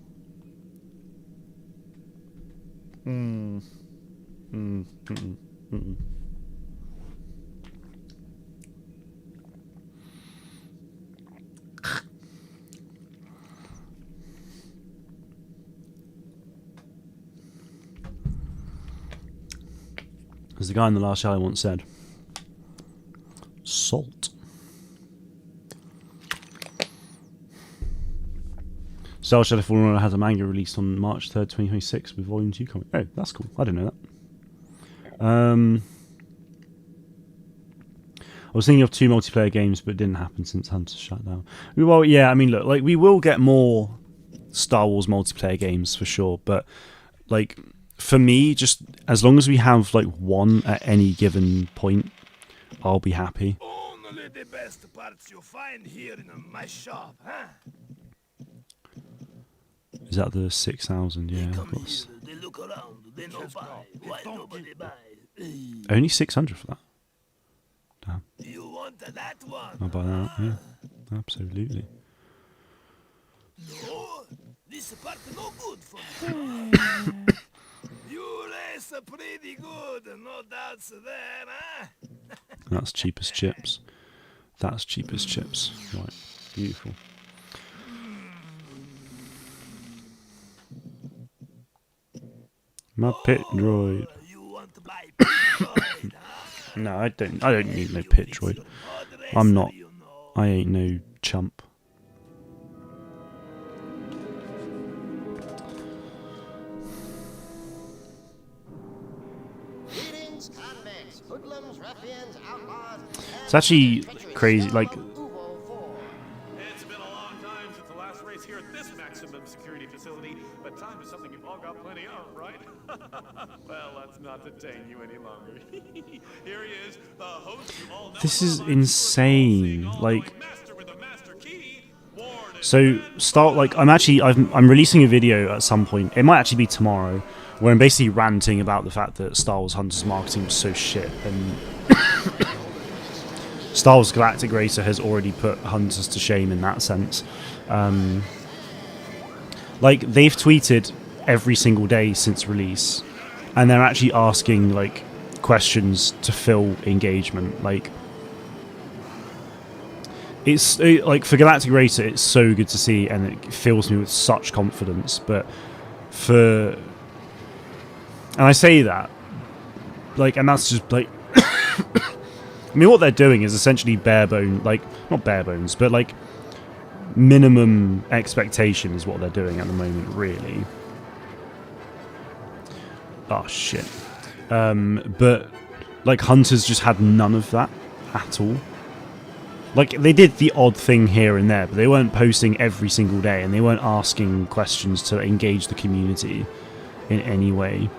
A: As the guy in The Last Shadow once said, salt. Star Wars Shadow Fallen Order has a manga released on March 3rd, 2026 with Volume 2 coming. Oh, that's cool. I didn't know that. I was thinking of 2 multiplayer games, but it didn't happen since Hunter shut down. Well, yeah, I mean, look, like, we will get more Star Wars multiplayer games for sure, but, like, for me, just as long as we have like one at any given point, I'll be happy.
B: Only the best parts you find here in my shop, huh?
A: Is that the 6,000? Yeah, I've got
B: they look around, they no buy. Why nobody buy?
A: Only 600 for that. Damn.
B: You want that one?
A: I'll buy that. Yeah, absolutely.
B: No, this part no good for me. You race pretty good, no doubts there, huh?
A: That's cheap as chips. That's cheap as chips. Right, beautiful. My pit droid.
B: You want to buy pit droid, huh?
A: No, I don't need no pit droid. I'm not. I ain't no chump. It's actually crazy. Like,
D: It's been a long time since the last race here at this maximum security facility, but time is something you've all got plenty of, right? Well, let's not detain you any longer. Here he is, the host you all know.
A: this is insane. Like, so start like I'm releasing a video at some point. It might actually be tomorrow, where I'm basically ranting about the fact that Star Wars Hunters marketing was so shit, and Star Wars Galactic Racer has already put Hunters to shame in that sense. Like, they've tweeted every single day since release, and they're actually asking like questions to fill engagement. Like, it's like, for Galactic Racer, it's so good to see, and it fills me with such confidence. But and I say that, like, and that's just like, I mean, what they're doing is essentially bare bones, like, not bare bones, but like minimum expectation is what they're doing at the moment, really. Oh shit. But like, Hunters just had none of that at all. Like, they did the odd thing here and there, but they weren't posting every single day, and they weren't asking questions to engage the community in any way.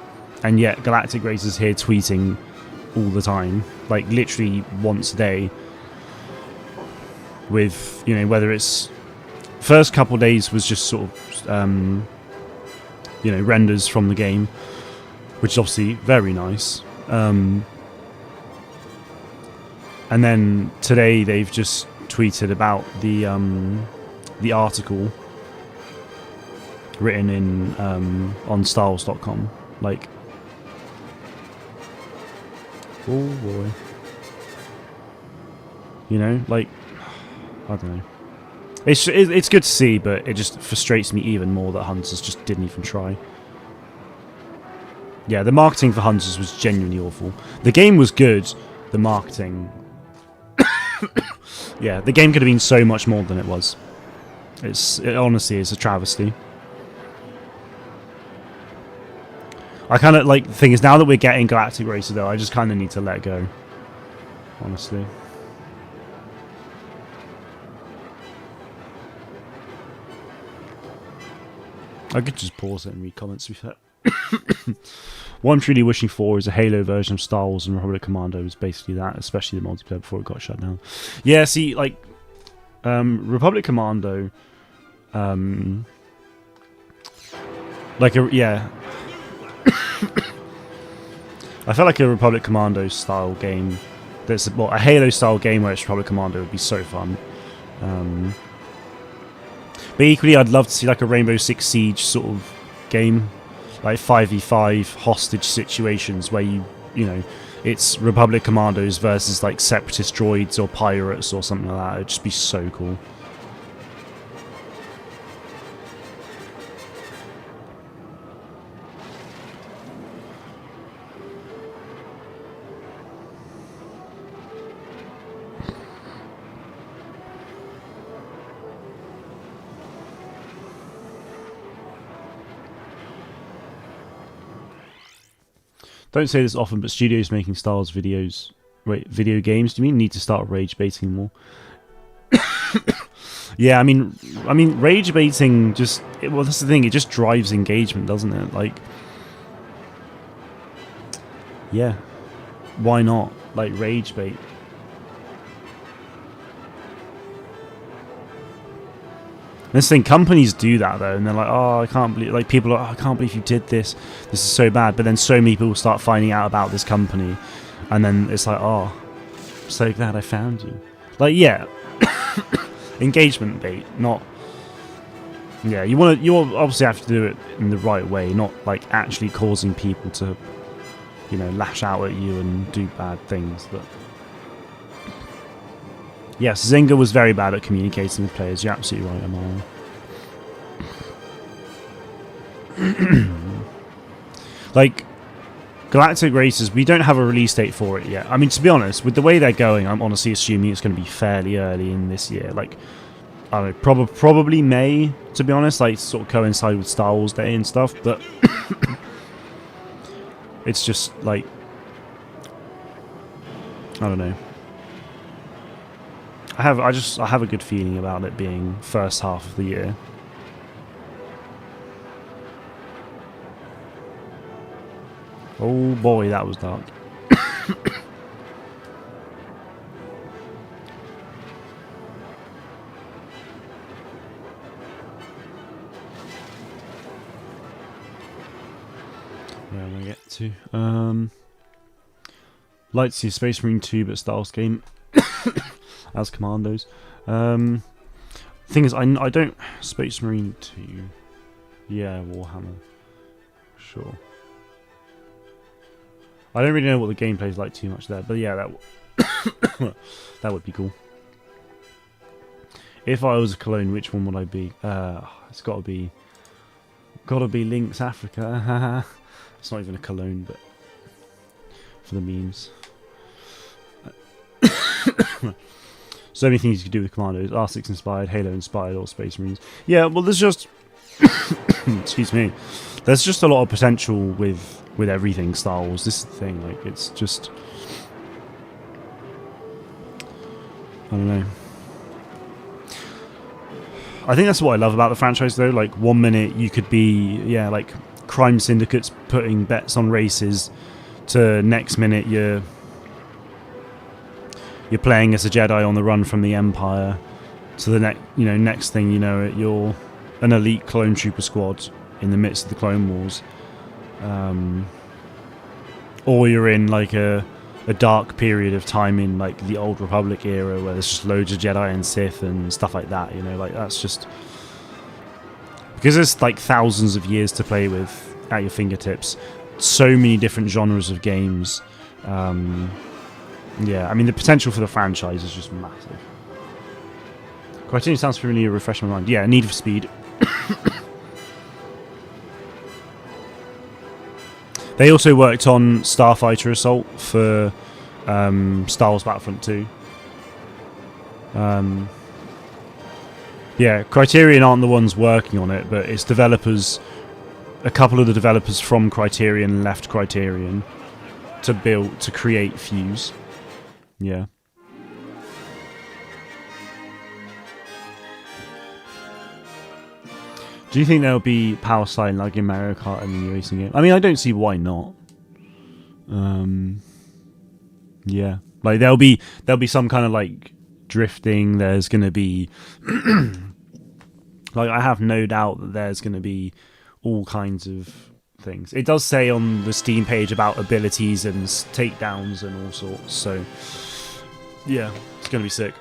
A: And yet Galactic Racer's here tweeting all the time, like literally once a day, with, you know, whether it's first couple days was just sort of you know, renders from the game, which is obviously very nice, and then today they've just tweeted about the article written in on StarWars.com. Like, oh boy. You know, like, I don't know. It's good to see, but it just frustrates me even more that Hunters just didn't even try. Yeah, the marketing for Hunters was genuinely awful. The game was good. The marketing... yeah, the game could have been so much more than it was. It honestly is a travesty. I kind of, like, the thing is, now that we're getting Galactic Racer, though, I just kind of need to let go. Honestly. I could just pause it and read comments, to be fair. What I'm truly wishing for is a Halo version of Star Wars and Republic Commando. Is basically that, especially the multiplayer before it got shut down. Yeah, see, like, Republic Commando, like, yeah. I felt like a Republic Commando style game, that's, well, a Halo style game where it's Republic Commando would be so fun. But equally, I'd love to see like a Rainbow Six Siege sort of game, like 5v5 hostage situations where you know, it's Republic Commandos versus like separatist droids or pirates or something like that. It'd just be so cool. Don't say this often, but studios making Star Wars videos, wait, video games, do you mean need to start rage baiting more? Yeah, I mean, rage baiting just, well, that's the thing, it just drives engagement, doesn't it? Like, yeah, why not? Like, rage bait. This thing, companies do that though, and they're like, oh, I can't believe, like people are, oh, I can't believe you did this. This is so bad. But then so many people start finding out about this company, and then it's like, oh, I'm so glad I found you. Like, yeah, engagement bait, not. Yeah, you obviously have to do it in the right way, not like actually causing people to, you know, lash out at you and do bad things. But yes, Zynga was very bad at communicating with players. You're absolutely right, Amara. Like, Galactic Racers, we don't have a release date for it yet. I mean, to be honest, with the way they're going, I'm honestly assuming it's going to be fairly early in this year. Like, I don't know, probably May, to be honest. Like, sort of coincide with Star Wars Day and stuff. But it's just, like, I don't know. I have a good feeling about it being first half of the year. Oh boy, that was dark. Where am I get to? Like to see Space Marine 2, but Star Wars game as Commandos. Thing is, I don't Space Marine 2. Yeah, Warhammer. Sure. I don't really know what the gameplay is like too much there, but yeah, that would be cool. If I was a clone, which one would I be? It's gotta be Lynx Africa. It's not even a cologne, but for the memes. So many things you could do with Commandos. R6 inspired, Halo inspired, or Space Marines. Yeah, well, there's just excuse me. There's just a lot of potential with everything Star Wars. This is the thing. Like, it's just, I don't know. I think that's what I love about the franchise, though. Like, one minute you could be, yeah, like crime syndicates putting bets on races, to next minute you're playing as a Jedi on the run from the Empire, to the next thing you know, you're an elite clone trooper squad in the midst of the Clone Wars, or you're in like a dark period of time in like the Old Republic era where there's just loads of Jedi and Sith and stuff like that. You know, like that's just because there's like thousands of years to play with at your fingertips. So many different genres of games. Yeah, I mean, the potential for the franchise is just massive. Criterion sounds familiar, refresh my mind. Yeah, Need for Speed. They also worked on Starfighter Assault for Star Wars Battlefront 2. Yeah, Criterion aren't the ones working on it, but it's developers. A couple of the developers from Criterion left Criterion to create Fuse. Yeah. Do you think there'll be power sliding like in Mario Kart and the racing game? I mean, I don't see why not. Yeah, like there'll be some kind of like drifting. There's gonna be like, I have no doubt that there's gonna be all kinds of things. It does say on the Steam page about abilities and takedowns and all sorts. So yeah, it's gonna be sick.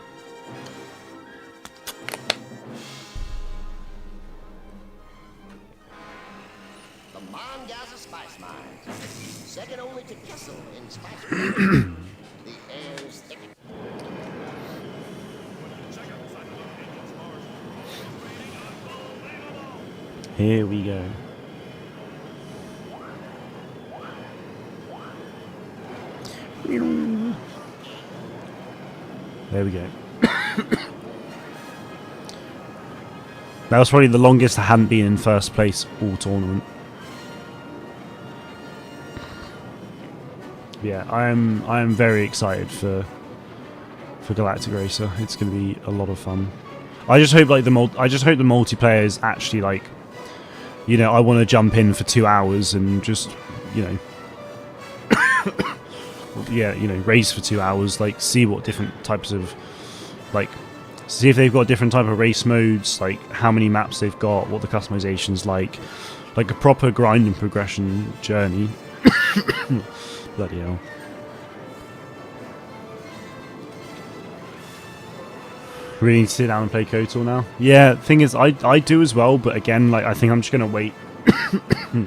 E: Second only to Kessel in spice. The air's thick.
A: Here we go. There we go. That was probably the longest I hadn't been in first place all tournament. Yeah, I am very excited for Galactic Racer. It's going to be a lot of fun. I just hope like the multiplayer is actually like, you know, I want to jump in for 2 hours and just, you know, yeah, you know, race for 2 hours, like see what different types of like See if they've got different type of race modes, like how many maps they've got, what the customization's like a proper grind and progression journey. Bloody hell. Really need to sit down and play KOTOR now. Yeah, thing is, I do as well, but again, like I think I'm just gonna wait.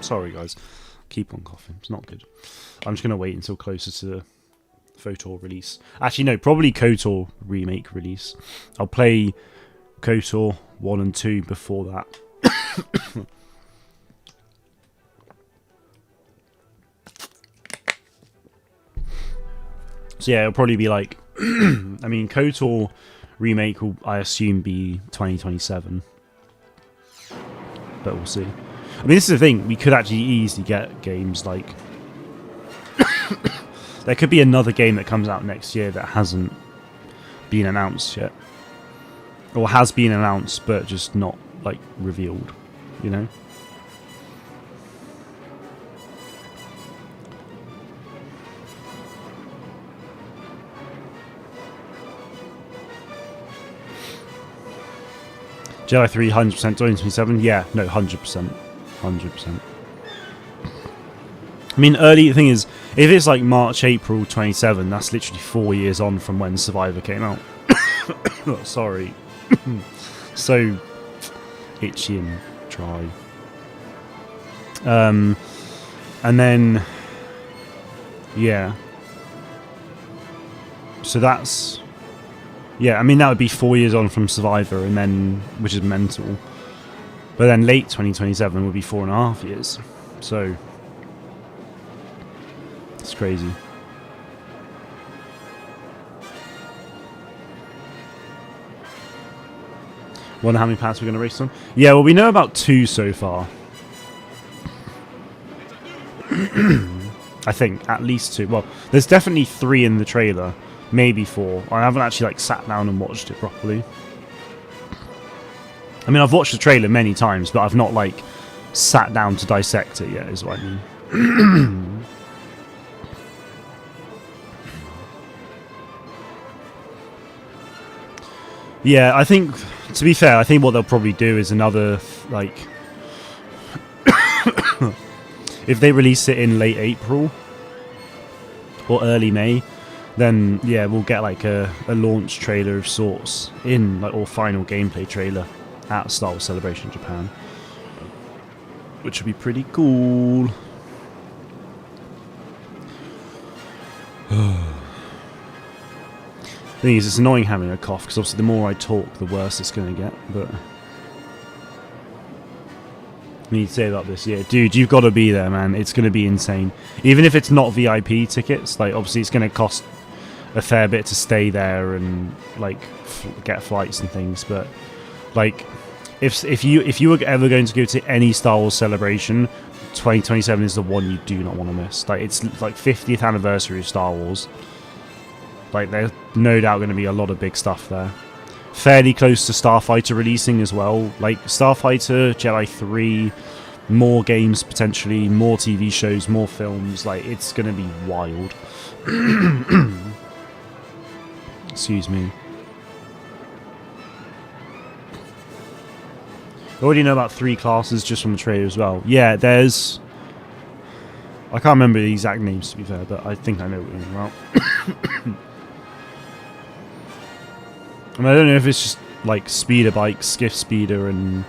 A: Sorry guys, keep on coughing. It's not good. I'm just gonna wait until closer to the FOTOR release. Actually, no, probably KOTOR remake release. I'll play KOTOR 1 and 2 before that. So yeah, it'll probably be like, I mean, KOTOR remake will, I assume, be 2027. But we'll see. I mean, this is the thing. We could actually easily get games like... There could be another game that comes out next year that hasn't been announced yet. Or has been announced, but just not, like, revealed. You know? Jedi 3, 100%. 2027? Yeah, no, 100%. 100%. I mean, the thing is, if it's like March, April 27, that's literally 4 years on from when Survivor came out. Oh, sorry. So itchy and dry. And then, yeah. So that's... Yeah, I mean, that would be 4 years on from Survivor, and then, which is mental. But then late 2027 would be 4.5 years. So, it's crazy. Wonder how many paths we're going to race on? Yeah, well, we know about 2 so far. I think, at least 2. Well, there's definitely 3 in the trailer. Maybe 4. I haven't actually like sat down and watched it properly. I mean, I've watched the trailer many times, but I've not like sat down to dissect it yet, is what I mean. Yeah, I think, to be fair, I think what they'll probably do is another, like... if they release it in late April or early May, then yeah, we'll get like a launch trailer of sorts in, like, or final gameplay trailer at Star Wars Celebration Japan, which would be pretty cool. The thing is, it's annoying having a cough because obviously the more I talk, the worse it's going to get. But I need to say about this, yeah, dude, you've got to be there, man. It's going to be insane. Even if it's not VIP tickets, like obviously it's going to cost a fair bit to stay there and like get flights and things, but like if you were ever going to go to any Star Wars Celebration, 2027 is the one you do not want to miss. Like, it's like 50th anniversary of Star Wars. Like, there's no doubt going to be a lot of big stuff there. Fairly close to Starfighter releasing as well. Like Starfighter, Jedi 3, more games potentially, more TV shows, more films. Like, it's going to be wild. Excuse me. I already know about 3 classes just from the trailer as well. Yeah, there's... I can't remember the exact names, to be fair, but I think I know what you're talking about. I mean, I don't know if it's just, like, speeder bike, skiff speeder, and,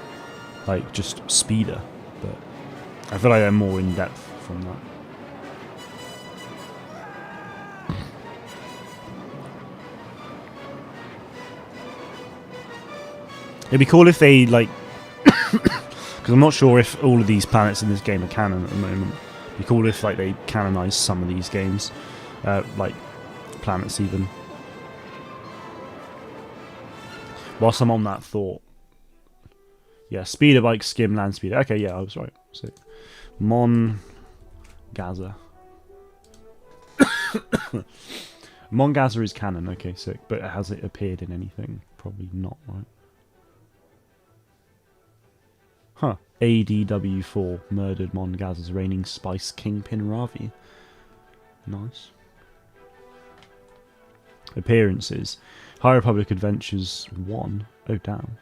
A: like, just speeder. But I feel like they're more in-depth from that. It'd be cool if they, like... Because I'm not sure if all of these planets in this game are canon at the moment. It'd be cool if, like, they canonize some of these games. Like, planets even. Whilst I'm on that thought. Yeah, speeder bike, skim, land speeder. Okay, yeah, I was right. Sick. Mon Gaza. Mon Gaza is canon. Okay, sick. But has it appeared in anything? Probably not, right? Huh. ADW4 murdered Mon Gaza's reigning spice kingpin Ravi. Nice. Appearances. High Republic Adventures 1. Oh, damn.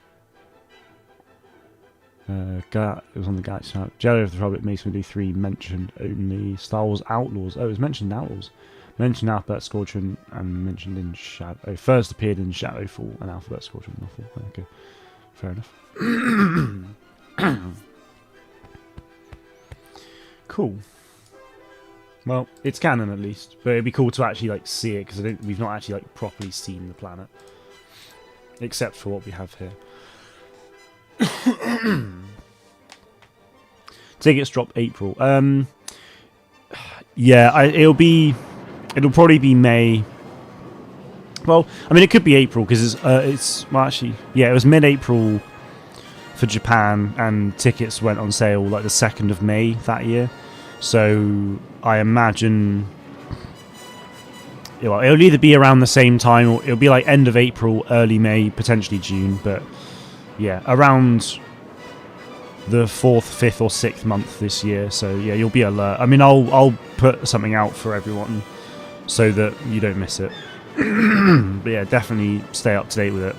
A: It was on the Galactic. Jedi of the Republic, Mace Windu 3 mentioned only. Star Wars Outlaws. Oh, it was mentioned in Outlaws. Mentioned Alphabet Squadron and mentioned in Shadow. Oh, first appeared in Shadowfall and Alphabet Squadron novel. Okay, fair enough. Cool. Well, it's canon at least, but it'd be cool to actually like see it because we've not actually like properly seen the planet, except for what we have here. Tickets drop April. Yeah, it'll probably be May. Well, I mean, it could be April because it's well, actually, yeah, it was mid-April for Japan, and tickets went on sale like the 2nd of May that year. So I imagine it'll either be around the same time or it'll be like end of April, early May, potentially June. But yeah, around the 4th, 5th, or 6th month this year. So yeah, you'll be alert. I mean, I'll put something out for everyone so that you don't miss it. But yeah, definitely stay up to date with it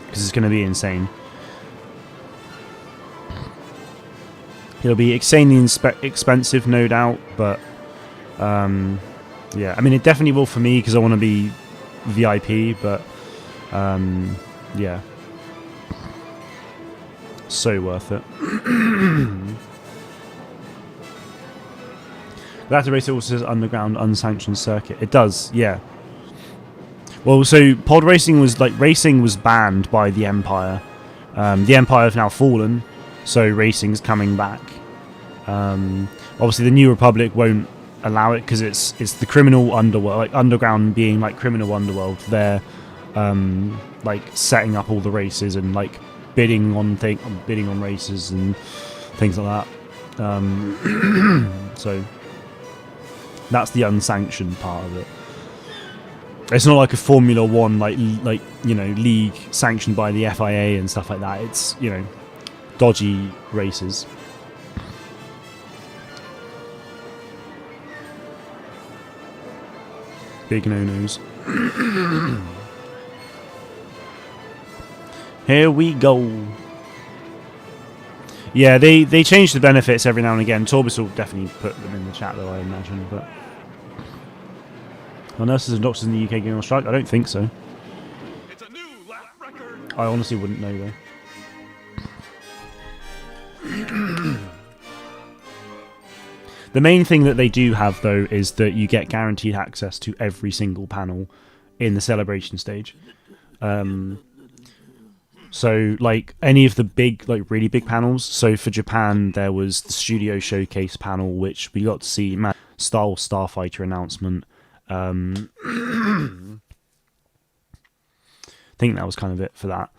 A: because it's going to be insane. It'll be insanely expensive, no doubt, but yeah, I mean, it definitely will for me because I want to be VIP, but yeah, so worth it. Galactic Race also says underground unsanctioned circuit. It does, yeah. Well, so pod racing was banned by the Empire. The Empire have now fallen, so racing's coming back. Obviously, the New Republic won't allow it because it's the criminal underworld, like underground being like criminal underworld. They're like setting up all the races and like bidding on races and things like that. So that's the unsanctioned part of it. It's not like a Formula One like league sanctioned by the FIA and stuff like that. It's dodgy races. Big no-nos. Here we go. Yeah, they change the benefits every now and again. Torbis will definitely put them in the chat, though, I imagine. But are nurses and doctors in the UK going on strike? I don't think so.
D: It's a new lap record.
A: I honestly wouldn't know, though. The main thing that they do have, though, is that you get guaranteed access to every single panel in the celebration stage. So, like, any of the big, like, really big panels. So, for Japan, there was the Studio Showcase panel, which we got to see Star Wars Starfighter announcement. I think that was kind of it for that.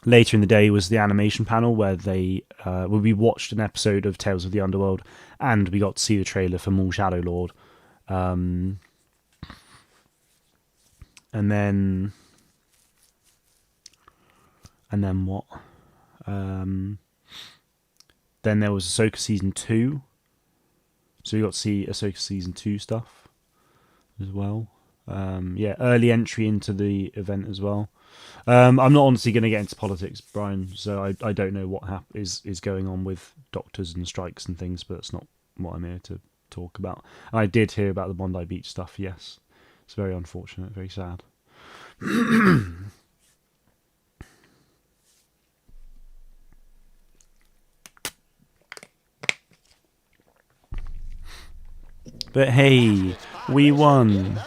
A: Later in the day was the animation panel where we watched an episode of Tales of the Underworld, and we got to see the trailer for Maul Shadow Lord. And then what? Then there was Ahsoka Season 2. So we got to see Ahsoka Season 2 stuff as well. Yeah, early entry into the event as well. I'm not honestly going to get into politics, Brian, so I don't know what is going on with doctors and strikes and things, but it's not what I'm here to talk about. I did hear about the Bondi Beach stuff, yes. It's very unfortunate, very sad. But hey, we won.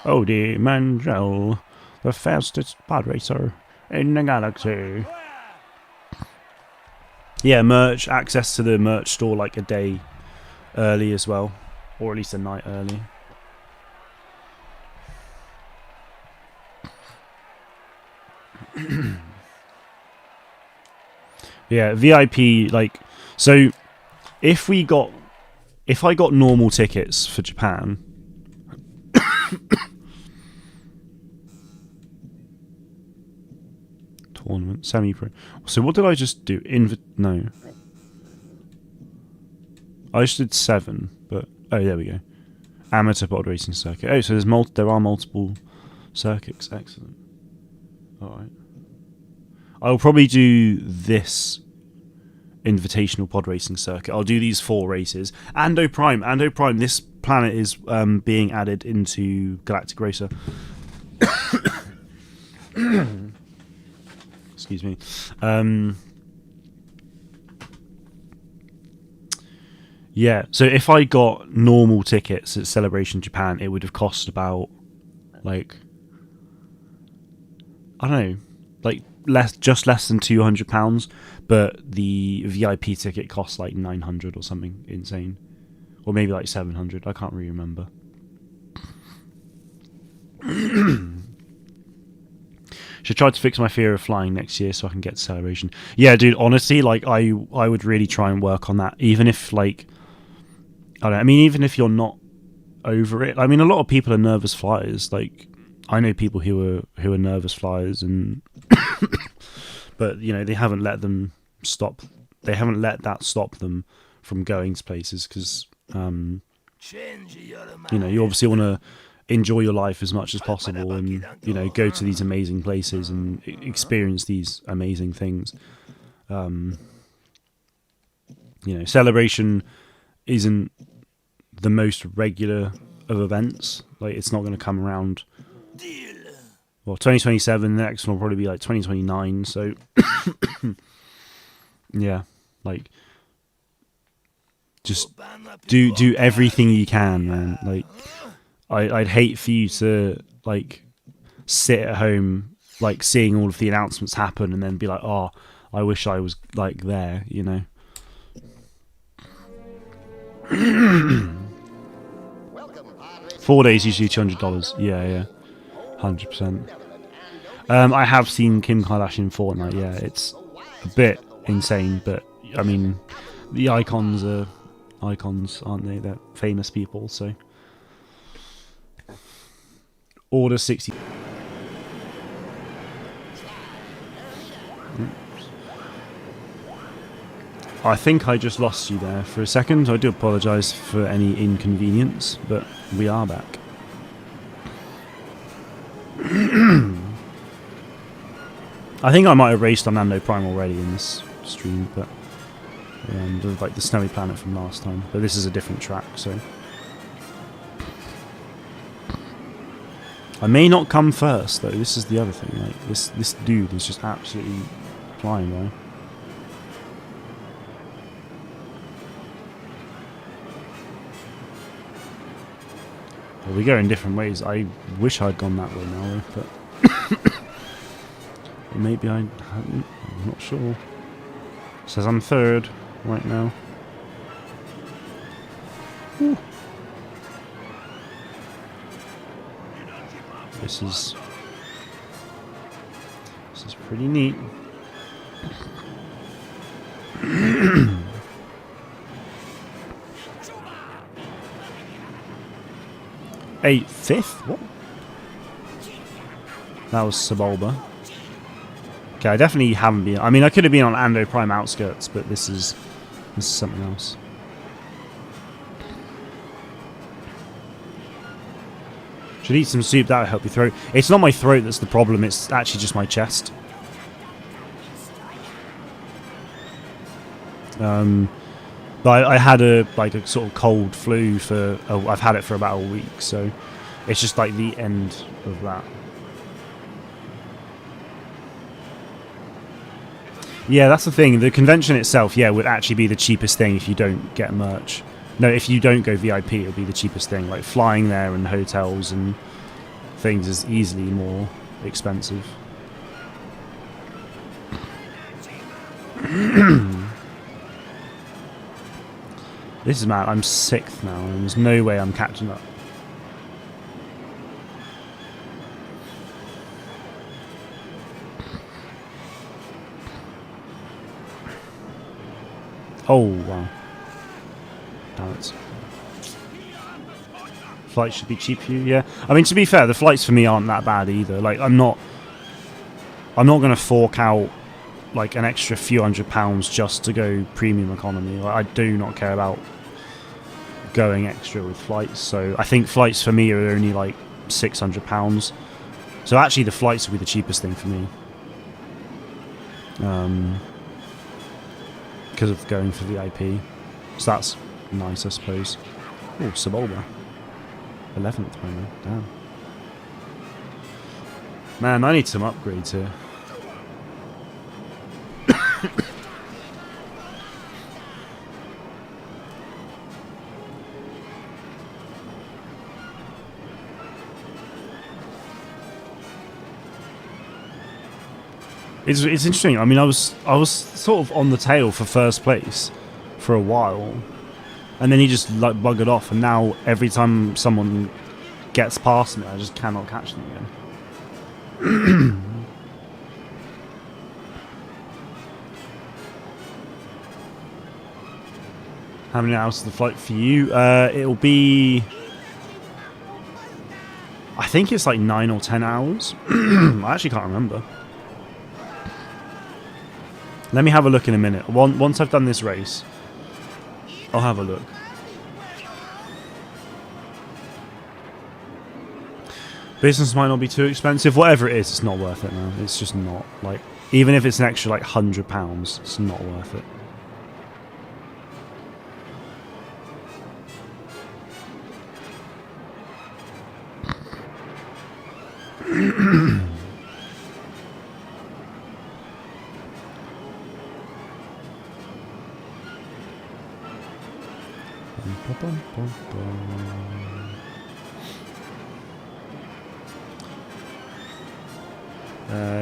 A: Odie Mandrell, the fastest pod racer in the galaxy. Yeah, merch, access to the merch store like a day early as well, or at least a night early. Yeah, VIP, like, so if I got normal tickets for Japan, tournament, semi-pro. So what did I just do? No. I just did 7, but oh, there we go. Amateur pod racing circuit. Oh, so there are multiple circuits. Excellent. All right. I'll probably do this invitational pod racing circuit. I'll do these 4 races. Ando Prime. This planet is being added into Galactic Racer. Excuse me. Yeah, so if I got normal tickets at Celebration Japan, it would have cost about, like, I don't know, like just less than £200, but the VIP ticket costs like 900 or something insane, or maybe like 700. I can't really remember. Should try to fix my fear of flying next year so I can get to Celebration. Yeah, dude, honestly, like I would really try and work on that, even if like. I mean, even if you're not over it, I mean, a lot of people are nervous flyers. Like, I know people who are nervous flyers, and but you know they haven't let them stop. They haven't let that stop them from going to places because you know you obviously want to enjoy your life as much as possible, and you know go to these amazing places and experience these amazing things. You know, Celebration isn't the most regular of events. Like, it's not going to come around. Well, 2027. The next one will probably be like 2029. So, yeah, like, just do everything you can, man. Like, I'd hate for you to like sit at home, like seeing all of the announcements happen, and then be like, oh, I wish I was like there, you know. 4 days usually $200. Yeah, 100%. I have seen Kim Kardashian Fortnite. Yeah, it's a bit insane, but I mean, the icons are icons, aren't they? They're famous people. So, Order 60. I think I just lost you there for a second. I do apologise for any inconvenience, but we are back. I think I might have raced on Nando Prime already in this stream, but like the Snowy Planet from last time. But this is a different track, so I may not come first though. This is the other thing. Like this dude is just absolutely flying by. Well, we go in different ways. I wish I'd gone that way now, but maybe I hadn't. I'm not sure. It says I'm third right now. Ooh. This is pretty neat. Fifth? What? That was Sebulba. Okay, I definitely haven't been. I mean, I could have been on Ando Prime outskirts, but this is something else. Should eat some soup. That would help your throat. It's not my throat that's the problem. It's actually just my chest. But I had a sort of cold flu for. I've had it for about a week, so it's just like the end of that. Yeah, that's the thing. The convention itself, yeah, would actually be the cheapest thing if you don't get merch. No, if you don't go VIP, it'll be the cheapest thing. Like flying there and hotels and things is easily more expensive. This is mad. I'm 6th now, and there's no way I'm catching up. Oh, wow. Damn it. Flights should be cheap for you, yeah. I mean, to be fair, the flights for me aren't that bad either. Like, I'm not going to fork out like an extra few £100 just to go premium economy. Like, I do not care about going extra with flights. So I think flights for me are only like £600. So actually the flights will be the cheapest thing for me. Because of going for VIP. So that's nice, I suppose. Oh, Sebulba. 11th moment. Damn. Man, I need some upgrades here. It's interesting. I mean, I was sort of on the tail for first place for a while, and then he just like buggered off, and now every time someone gets past me, I just cannot catch them again. How many hours is the flight for you? It'll be, I think it's like 9 or 10 hours. I actually can't remember. Let me have a look in a minute. Once I've done this race, I'll have a look. Business might not be too expensive. Whatever it is, it's not worth it, man. It's just not. Like, even if it's an extra like £100, it's not worth it.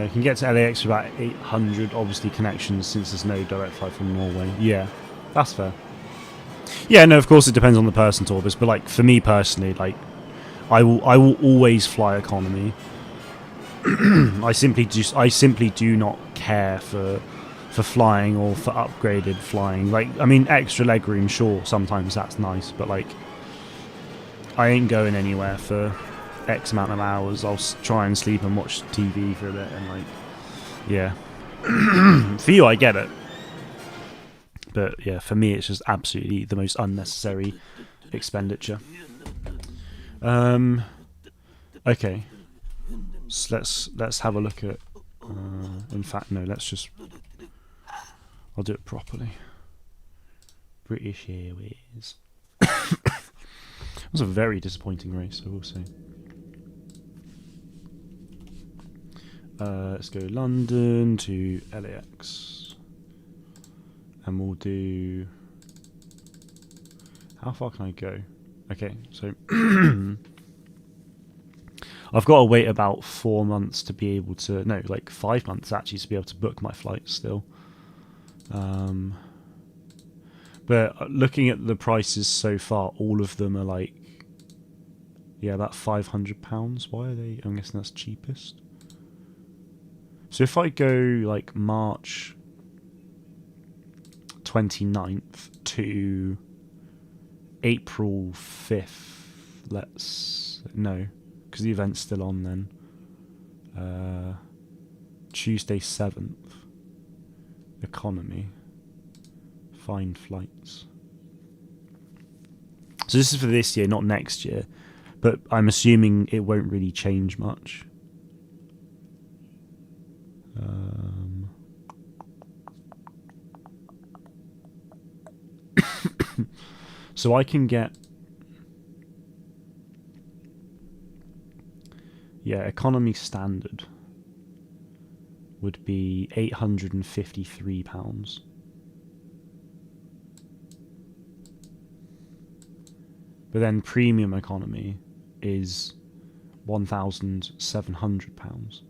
A: You can get to LAX for about 800, obviously, connections since there's no direct flight from Norway. Yeah, that's fair. Yeah, no, of course it depends on the person, Torbis, but like for me personally, like I will always fly economy. I simply do not care for flying or for upgraded flying. Like, I mean, extra legroom, sure, sometimes that's nice, but like I ain't going anywhere for X amount of hours. I'll try and sleep and watch TV for a bit, and like, yeah. For you, I get it, but yeah, for me, it's just absolutely the most unnecessary expenditure. Okay, so let's have a look at. In fact, no. I'll do it properly. British Airways. It was a very disappointing race, I will say. Let's go London to LAX. And we'll do... How far can I go? Okay, so... I've got to wait about 4 months to be able to... No, like 5 months actually to be able to book my flights still. But looking at the prices so far, all of them are like... Yeah, about £500. Why are they... I'm guessing that's cheapest. So if I go like March 29th to April 5th, no, because the event's still on then. Tuesday 7th, economy, find flights. So this is for this year, not next year, but I'm assuming it won't really change much. So I can get, yeah, economy standard would be £853. But then premium economy is £1,700.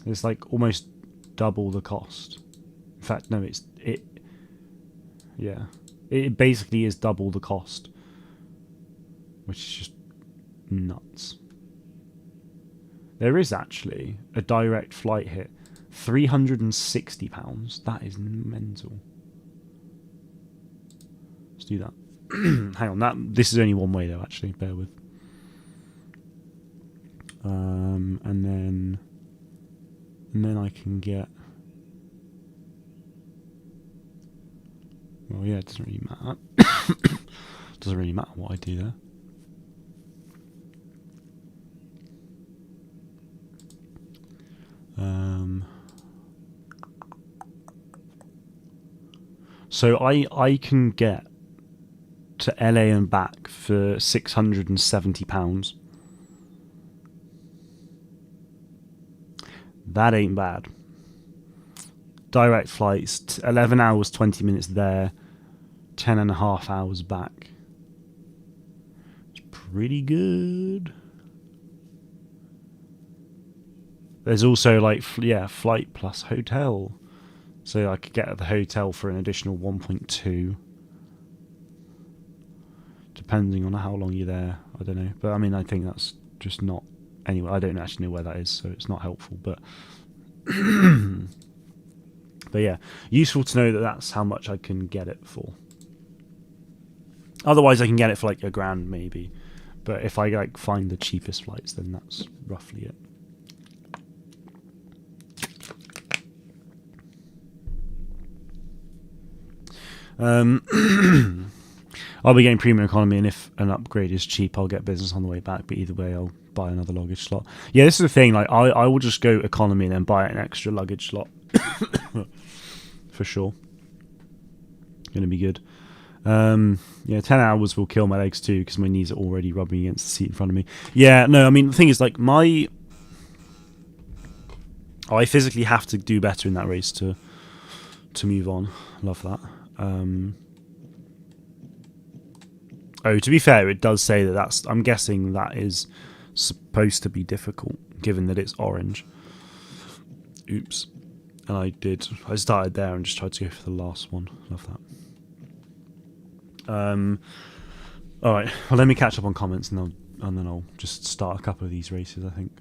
A: It's like almost double the cost. In fact, no, it basically is double the cost, which is just nuts. There is actually a direct flight hit, £360. That is mental. Let's do that. Hang on, this is only one way though. Actually, bear with. And then I can get. Well, yeah, it doesn't really matter. Doesn't really matter what I do there. So I can get to LA and back for £670. That ain't bad. Direct flights, 11 hours, 20 minutes there, 10 and a half hours back. It's pretty good. There's also like, flight plus hotel. So I could get at the hotel for an additional 1.2. Depending on how long you're there. I don't know. But I mean, I think that's just not... Anyway, I don't actually know where that is, so it's not helpful. But but yeah, useful to know that that's how much I can get it for. Otherwise, I can get it for like £1,000 maybe. But if I like find the cheapest flights, then that's roughly it. I'll be getting premium economy, and if an upgrade is cheap, I'll get business on the way back. But either way, I'll buy another luggage slot. Yeah, this is the thing. Like, I will just go economy and then buy an extra luggage slot for sure. Gonna be good. Yeah, 10 hours will kill my legs too because my knees are already rubbing against the seat in front of me. Yeah, no, I mean the thing is, like, I physically have to do better in that race to move on. Love that. Oh, to be fair, it does say that I'm guessing that is supposed to be difficult, given that it's orange. Oops. And I started there and just tried to go for the last one. Love that. Alright, well, let me catch up on comments and then I'll just start a couple of these races, I think.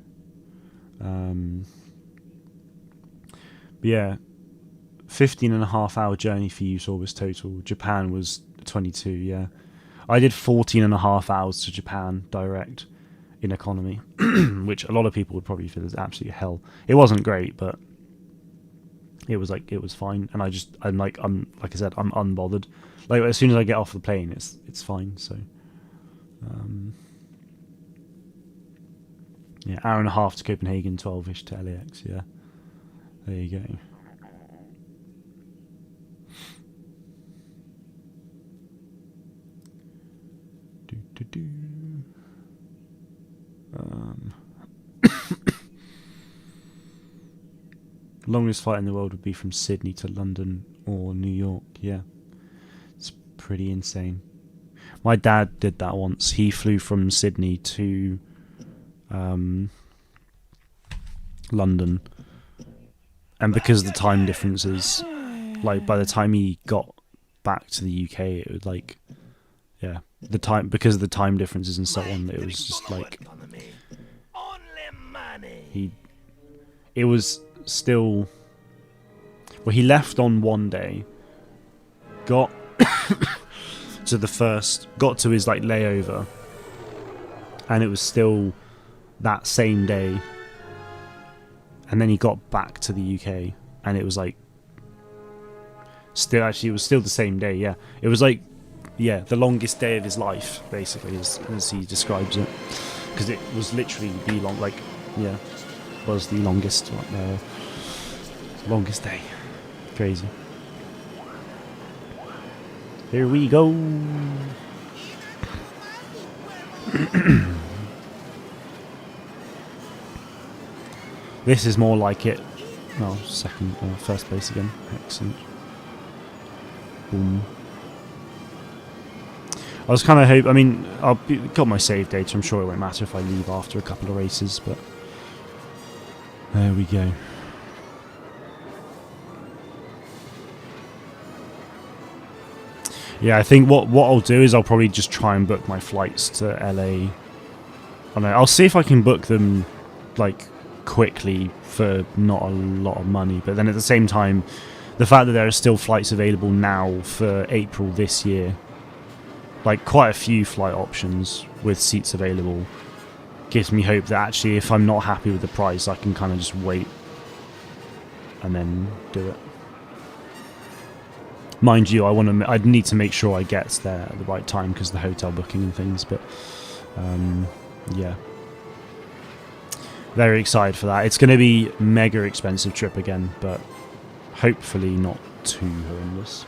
A: But yeah, 15.5-hour journey for you saw was total. Japan was 22, yeah. I did 14.5 hours to Japan direct in economy, which a lot of people would probably feel is absolute hell. It wasn't great, but it was fine. And I'm like I said, I'm unbothered. Like, as soon as I get off the plane, it's fine. So, yeah, hour and a half to Copenhagen, 12-ish to LAX. Yeah, there you go. Longest flight in the world would be from Sydney to London or New York. Yeah, it's pretty insane. My dad did that once. He flew from Sydney to London, and because of the time differences, like, by the time he got back to the UK, it would, like, yeah, because of the time differences and so on, it was just like it was still, well, he left on one day, got to his like layover, and it was still that same day, and then he got back to the UK and it was like it was still the same day. Yeah, it was like, yeah, the longest day of his life, basically, as he describes it, because it was literally the longest day. Crazy. Here we go. This is more like it. Oh, first place again. Excellent. Boom. I was kind of hoping... I mean, got my save data. I'm sure it won't matter if I leave after a couple of races, but... There we go. Yeah, I think what I'll do is I'll probably just try and book my flights to LA. I don't know, I'll see if I can book them, like, quickly for not a lot of money. But then at the same time, the fact that there are still flights available now for April this year, like quite a few flight options with seats available, gives me hope that actually if I'm not happy with the price, I can kind of just wait and then do it. Mind you, I'd need to make sure I get there at the right time because of the hotel booking and things. But yeah, very excited for that. It's going to be mega expensive trip again, but hopefully not too horrendous.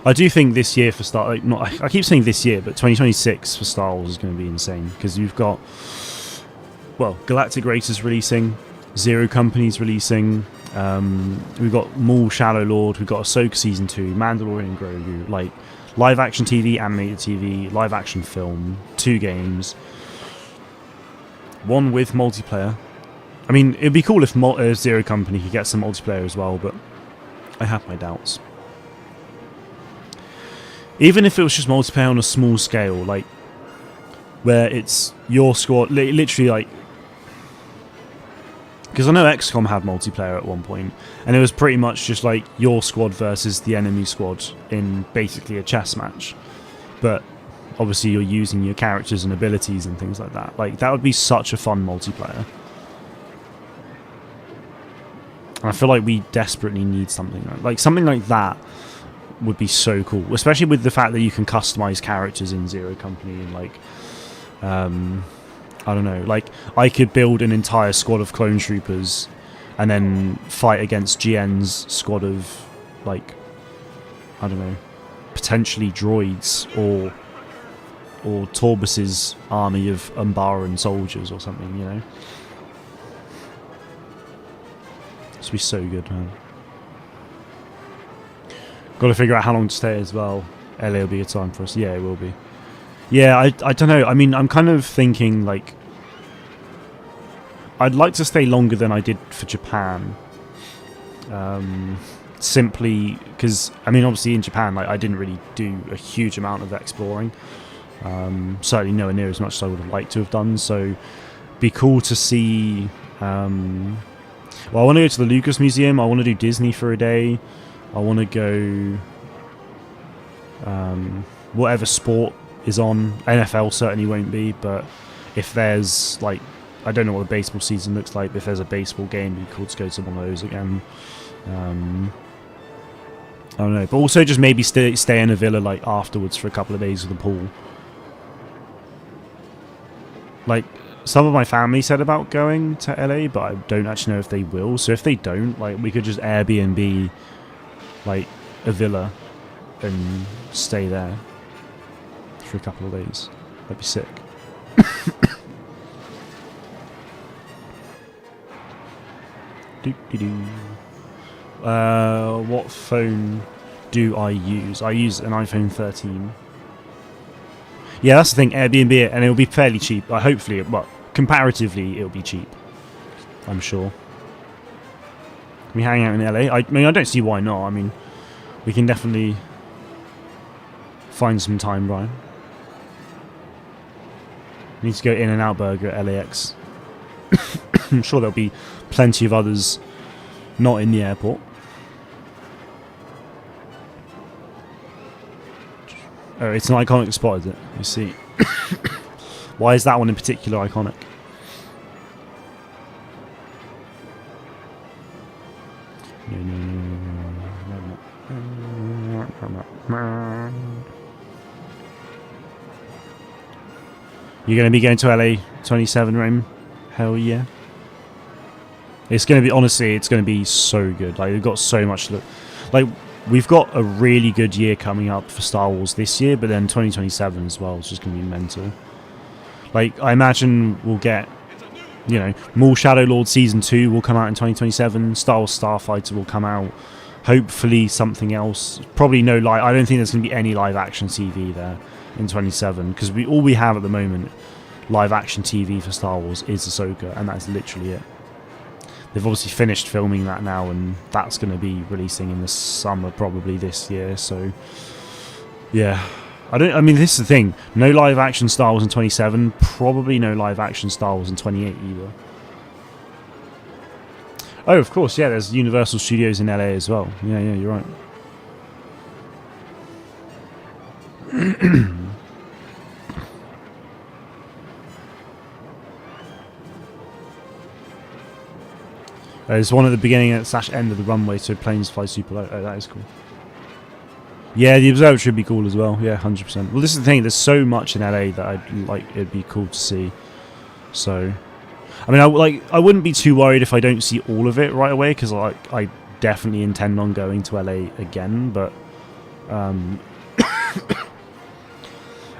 A: I do think this year for I keep saying this year, but 2026 for Star Wars is going to be insane because you've got, well, Galactic Racers releasing, Zero Company's releasing, we've got Maul Shadow Lord, we've got Ahsoka Season 2, Mandalorian Grogu, like live action TV, animated TV, live action film, 2 games, 1 with multiplayer. I mean, it'd be cool if Zero Company could get some multiplayer as well, but I have my doubts. Even if it was just multiplayer on a small scale, like where it's your squad, literally like, because I know XCOM had multiplayer at one point, and it was pretty much just like your squad versus the enemy squad in basically a chess match. But obviously you're using your characters and abilities and things like that. Like, that would be such a fun multiplayer. And I feel like we desperately need something like that would be so cool, especially with the fact that you can customize characters in Zero Company and like I don't know, like I could build an entire squad of clone troopers and then fight against GN's squad of like, I don't know, potentially droids or Torbus's army of Umbaran soldiers or something, you know. This would be so good, man. Got to figure out how long to stay as well. LA will be a time for us. Yeah, it will be. Yeah, I don't know. I mean, I'm kind of thinking, like, I'd like to stay longer than I did for Japan. Simply because, I mean, obviously in Japan, like, I didn't really do a huge amount of exploring. Certainly nowhere near as much as I would have liked to have done. So, be cool to see. Well, I want to go to the Lucas Museum. I want to do Disney for a day. I want to go whatever sport is on. NFL certainly won't be, but if there's, like, I don't know what the baseball season looks like, but if there's a baseball game, it'd be cool to go to one of those again. I don't know, but also just maybe stay in a villa, like, afterwards for a couple of days with a pool. Like, some of my family said about going to LA, but I don't actually know if they will. So if they don't, like, we could just Airbnb, like, a villa and stay there for a couple of days. That'd be sick. What phone do I use? I use an iPhone 13. Yeah, that's the thing. Airbnb it, and it'll be fairly cheap. Hopefully, well, comparatively, it'll be cheap. I'm sure. Can we hang out in LA? I mean, I don't see why not. I mean, we can definitely find some time, Brian. We need to go In-N-Out Burger at LAX. I'm sure there'll be plenty of others not in the airport. Oh, it's an iconic spot, is it? You see. Why is that one in particular iconic? You're going to be going to LA 27, Rain? Hell yeah. It's going to be, honestly, it's going to be so good. Like, we've got so much to look. Like, we've got a really good year coming up for Star Wars this year, but then 2027 as well. It's just going to be mental. Like, I imagine we'll get, you know, Maul Shadow Lord Season 2 will come out in 2027. Star Wars Starfighter will come out. Hopefully something else. Probably no live. I don't think there's going to be any live action TV there in 27, because all we have at the moment, live action TV for Star Wars, is Ahsoka, and that's literally it. They've obviously finished filming that now, and that's going to be releasing in the summer probably this year. So yeah, I mean, this is the thing. No live action Star Wars in 27. Probably no live action Star Wars in 28 either. Oh, of course, yeah. There's Universal Studios in LA as well. Yeah, you're right. There's one at the beginning and / end of the runway, so planes fly super low. Oh, that is cool. Yeah, the observatory would be cool as well. Yeah, 100%. Well, this is the thing. There's so much in LA that I'd like. It'd be cool to see. So, I mean, I wouldn't be too worried if I don't see all of it right away, because I definitely intend on going to LA again. But, and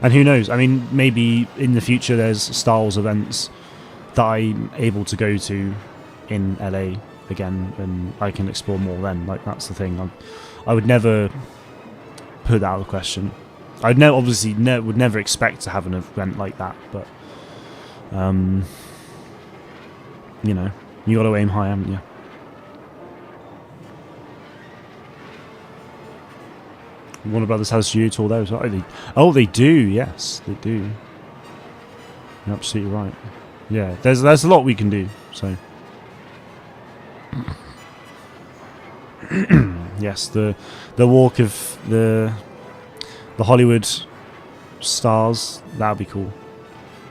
A: who knows? I mean, maybe in the future there's Star Wars events that I'm able to go to in LA again, and I can explore more then. Like, that's the thing. I would never put that out of the question. I'd obviously would never expect to have an event like that, but you know, you got to aim high, haven't you? Warner Brothers has a studio tour there as well. Oh, they do. Yes, they do. You're absolutely right. Yeah, there's a lot we can do. So. Yes, the walk of the Hollywood stars, that would be cool.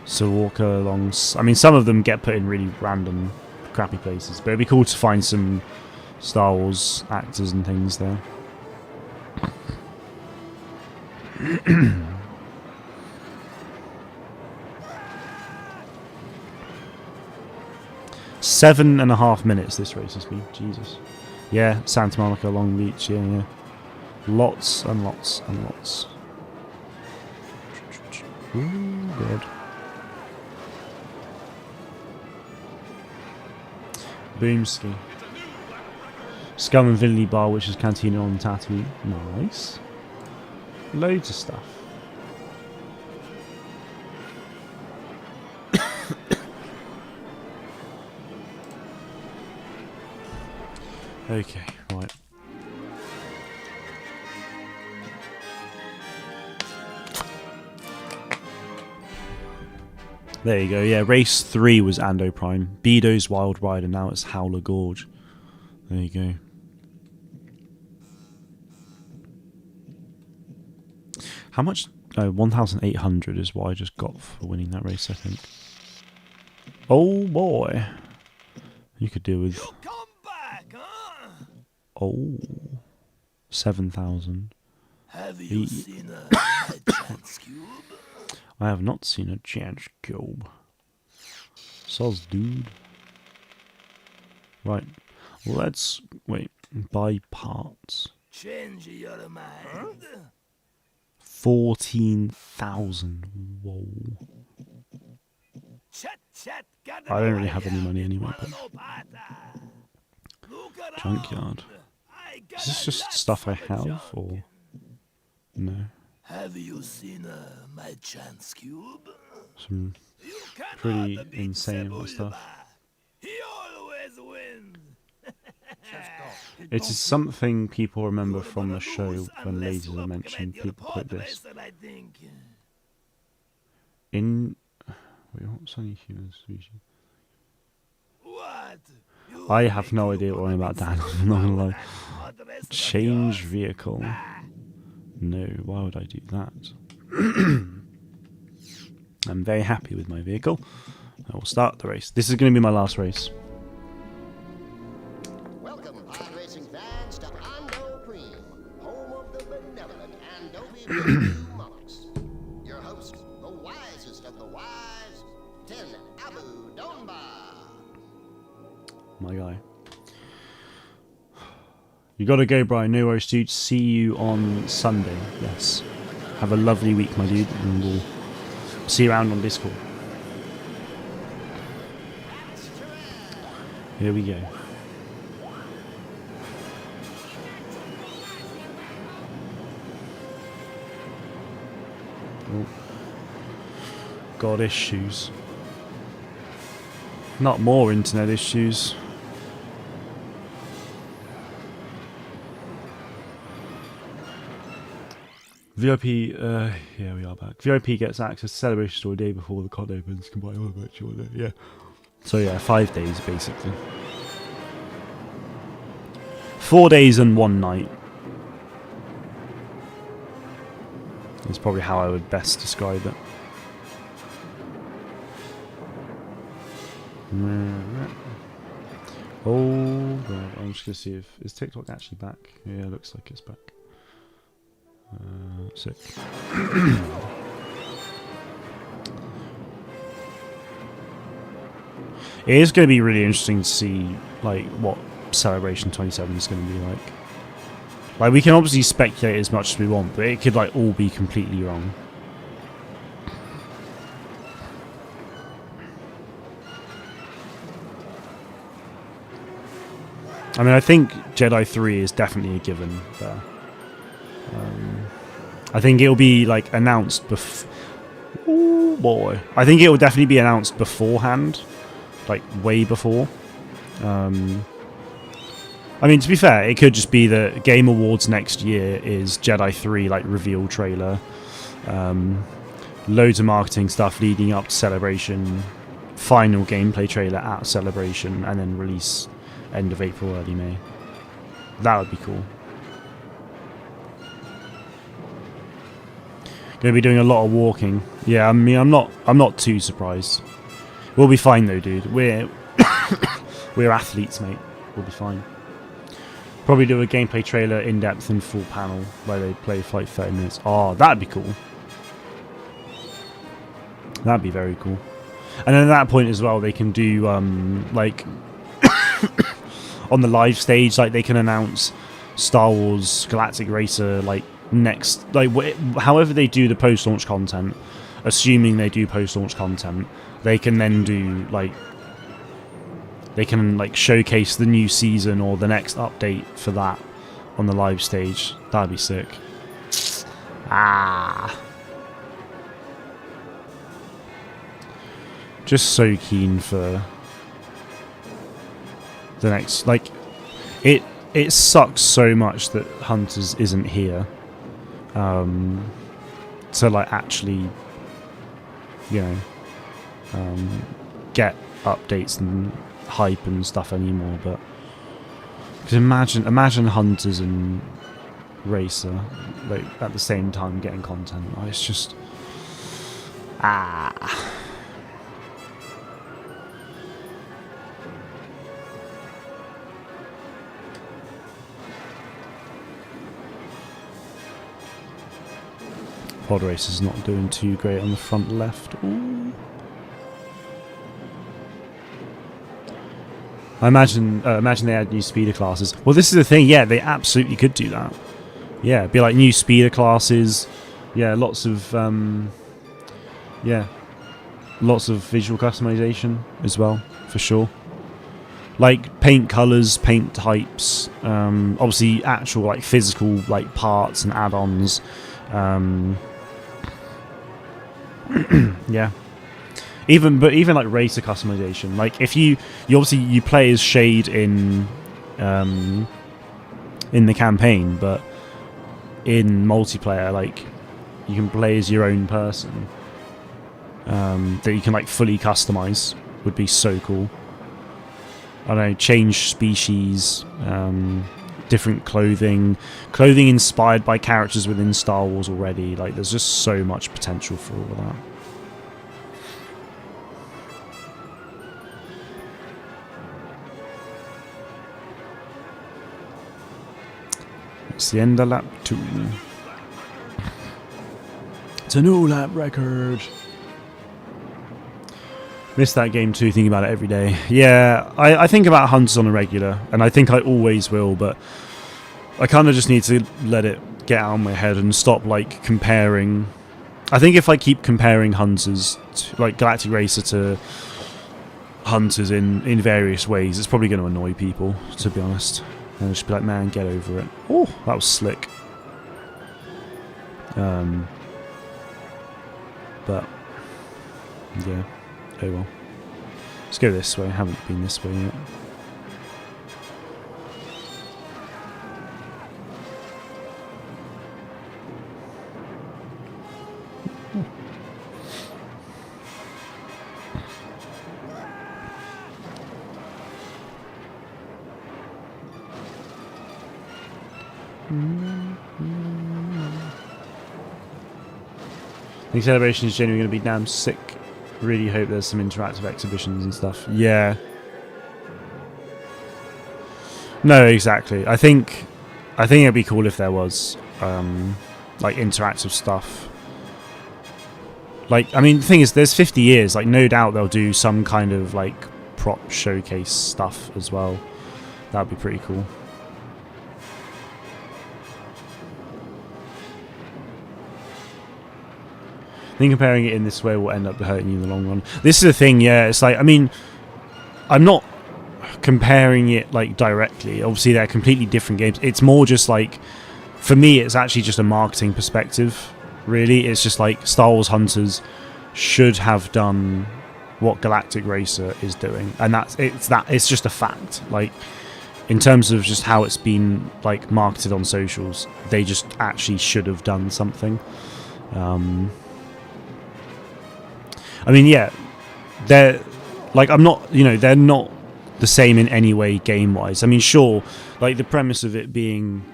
A: So walk along. I mean, some of them get put in really random, crappy places, but it'd be cool to find some Star Wars actors and things there. Seven and a half minutes this race has been. Jesus. Yeah, Santa Monica, Long Beach, yeah. Lots and lots and lots. Ooh, God. Boomski. Scum and Villainy Bar, which is Cantina on Tatooine. Nice. Loads of stuff. Okay, right. There you go. Yeah, race 3 was Ando Prime. Bedo's Wild Ride, and now it's Howler Gorge. There you go. How much? 1,800 is what I just got for winning that race, I think. Oh boy. You could deal with...
B: You come back, huh?
A: Oh. 7,000.
B: Have you seen my chance cube?
A: I have not seen a chance cube. Soz, dude. Right. Let's... Wait. Buy parts.
B: Change your mind.
A: 14,000. Whoa. I don't really have any money anyway, but... Junkyard. Is this just stuff I have, or... No.
B: Have you seen my chance cube?
A: Some pretty insane stuff.
B: He always wins.
A: It is something people remember from the show when ladies are mentioned. People put this in. Wait, what's only human species? I have no idea what I'm about, Dan. I'm not gonna lie. Change vehicle. No, why would I do that? I'm very happy with my vehicle. I will start the race. This is going to be my last race.
E: Welcome, pod racing fans, to Ando Cream, home of the benevolent Andovi monarchs. Your host, the wisest of the wise, Ten Abu Donba.
A: My guy. You gotta go, Brian. No worries, dude. See you on Sunday. Yes. Have a lovely week, my dude, and we'll see you around on Discord. Here we go. Oh. God, issues. Not more internet issues. VIP, yeah, we are back. VIP gets access to Celebration Store a day before the con opens. Can buy all the virtual day. Yeah. So yeah, 5 days basically. 4 days and 1 night. That's probably how I would best describe it. Oh just gonna see if is TikTok actually back. Yeah, it looks like it's back. Sick. It is going to be really interesting to see like what Celebration 27 is going to be like. Like we can obviously speculate as much as we want, but it could like all be completely wrong. I mean, I think Jedi 3 is definitely a given there. I think it'll be like announced oh boy. I think it will definitely be announced beforehand. Like way before. I mean, to be fair, it could just be the Game Awards next year is Jedi 3 like reveal trailer. Loads of marketing stuff leading up to Celebration. Final gameplay trailer at Celebration, and then release end of April, early May. That would be cool. Gonna be doing a lot of walking. Yeah, I mean, I'm not too surprised. We'll be fine though, dude. We're athletes, mate. We'll be fine. Probably do a gameplay trailer, in depth and full panel where they play for like 30 minutes. Oh, that'd be cool. That'd be very cool. And then at that point as well, they can do like on the live stage, like they can announce Star Wars Galactic Racer like next, like however they do the post-launch content. Assuming they do post-launch content, they can then do like showcase the new season or the next update for that on the live stage. That'd be sick. Just so keen for the next, like it sucks so much that Hunters isn't here to like actually, you know, get updates and hype and stuff anymore. But because imagine Hunters and Racer like at the same time getting content. Oh, it's just Pod Racer's not doing too great on the front left. Ooh. I imagine they add new speeder classes. Well, this is the thing. Yeah, they absolutely could do that. Yeah, it'd be like new speeder classes. Yeah, lots of lots of visual customization as well, for sure. Like paint colors, paint types. Obviously, actual like physical like parts and add-ons. Yeah. Even like racer customization. Like if you obviously you play as Shade in the campaign, but in multiplayer, like you can play as your own person. That you can like fully customize would be so cool. I don't know, change species, different clothing inspired by characters within Star Wars already. Like there's just so much potential for all of that. It's the end of lap 2. It's a new lap record. Miss that game too, thinking about it every day. Yeah, I think about Hunters on a regular, and I think I always will, but I kind of just need to let it get out of my head and stop like comparing. I think if I keep comparing Hunters, like Galactic Racer to Hunters in various ways, it's probably going to annoy people, to be honest. And I'll just be like, man, get over it. Oh, that was slick. But yeah. Oh well. Let's go this way. I haven't been this way yet. I think Celebration is genuinely going to be damn sick. Really hope there's some interactive exhibitions and stuff. Yeah. No, exactly. I think it'd be cool if there was like interactive stuff. Like, I mean, the thing is, there's 50 years. Like, no doubt they'll do some kind of like prop showcase stuff as well. That'd be pretty cool. I think comparing it in this way will end up hurting you in the long run. This is the thing, yeah. It's like, I mean, I'm not comparing it like directly. Obviously, they're completely different games. It's more just like, for me, it's actually just a marketing perspective. Really, it's just like Star Wars Hunters should have done what Galactic Racer is doing, and it's just a fact. Like, in terms of just how it's been like marketed on socials, they just actually should have done something. I mean, yeah, they're like, I'm not, they're not the same in any way game wise. I mean, sure, like the premise of it being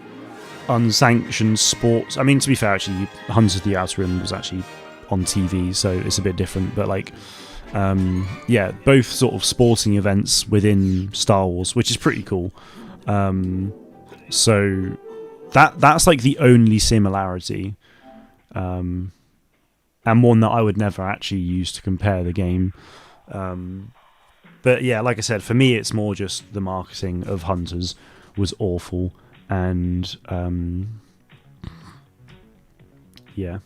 A: unsanctioned sports. I mean, to be fair, actually, Hunters of the Outer Rim was actually on TV, so it's a bit different. But like, yeah, both sort of sporting events within Star Wars, which is pretty cool. So that's like the only similarity. And one that I would never actually use to compare the game. But yeah, like I said, for me, it's more just the marketing of Hunters was awful. And yeah,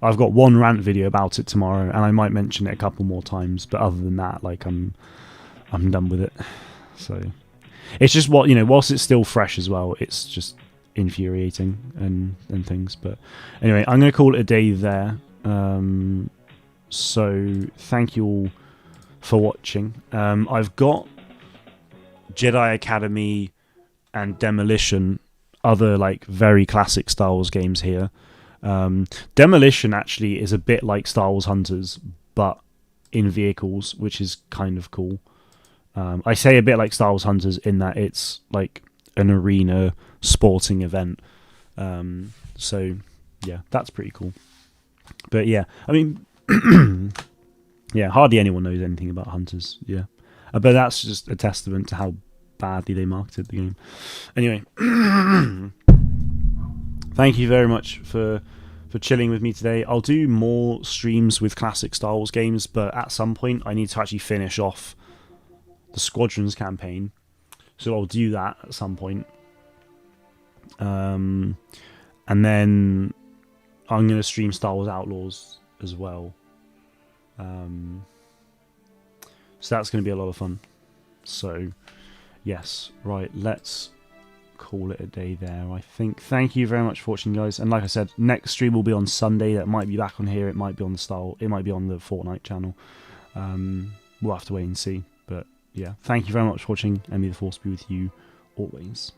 A: I've got one rant video about it tomorrow, and I might mention it a couple more times. But other than that, like I'm done with it. So it's just whilst it's still fresh as well, it's just infuriating and things. But anyway, I'm going to call it a day there. So thank you all for watching. I've got Jedi Academy and Demolition, other like very classic Star Wars games here. Demolition actually is a bit like Star Wars Hunters, but in vehicles, which is kind of cool. I say a bit like Star Wars Hunters in that it's like an arena sporting event. So yeah, that's pretty cool. But yeah, I mean, yeah, hardly anyone knows anything about Hunters. Yeah, but that's just a testament to how badly they marketed the game. Anyway, thank you very much for chilling with me today. I'll do more streams with classic Star Wars games, but at some point I need to actually finish off the Squadrons campaign, so I'll do that at some point. And then I'm going to stream Star Wars Outlaws as well. So that's going to be a lot of fun. So, yes. Right, let's call it a day there, I think. Thank you very much for watching, guys. And like I said, next stream will be on Sunday. That might be back on here. It might be on it might be on the Fortnite channel. We'll have to wait and see. But, yeah. Thank you very much for watching. And may the Force be with you always.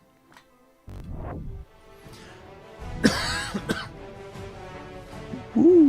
A: Woo.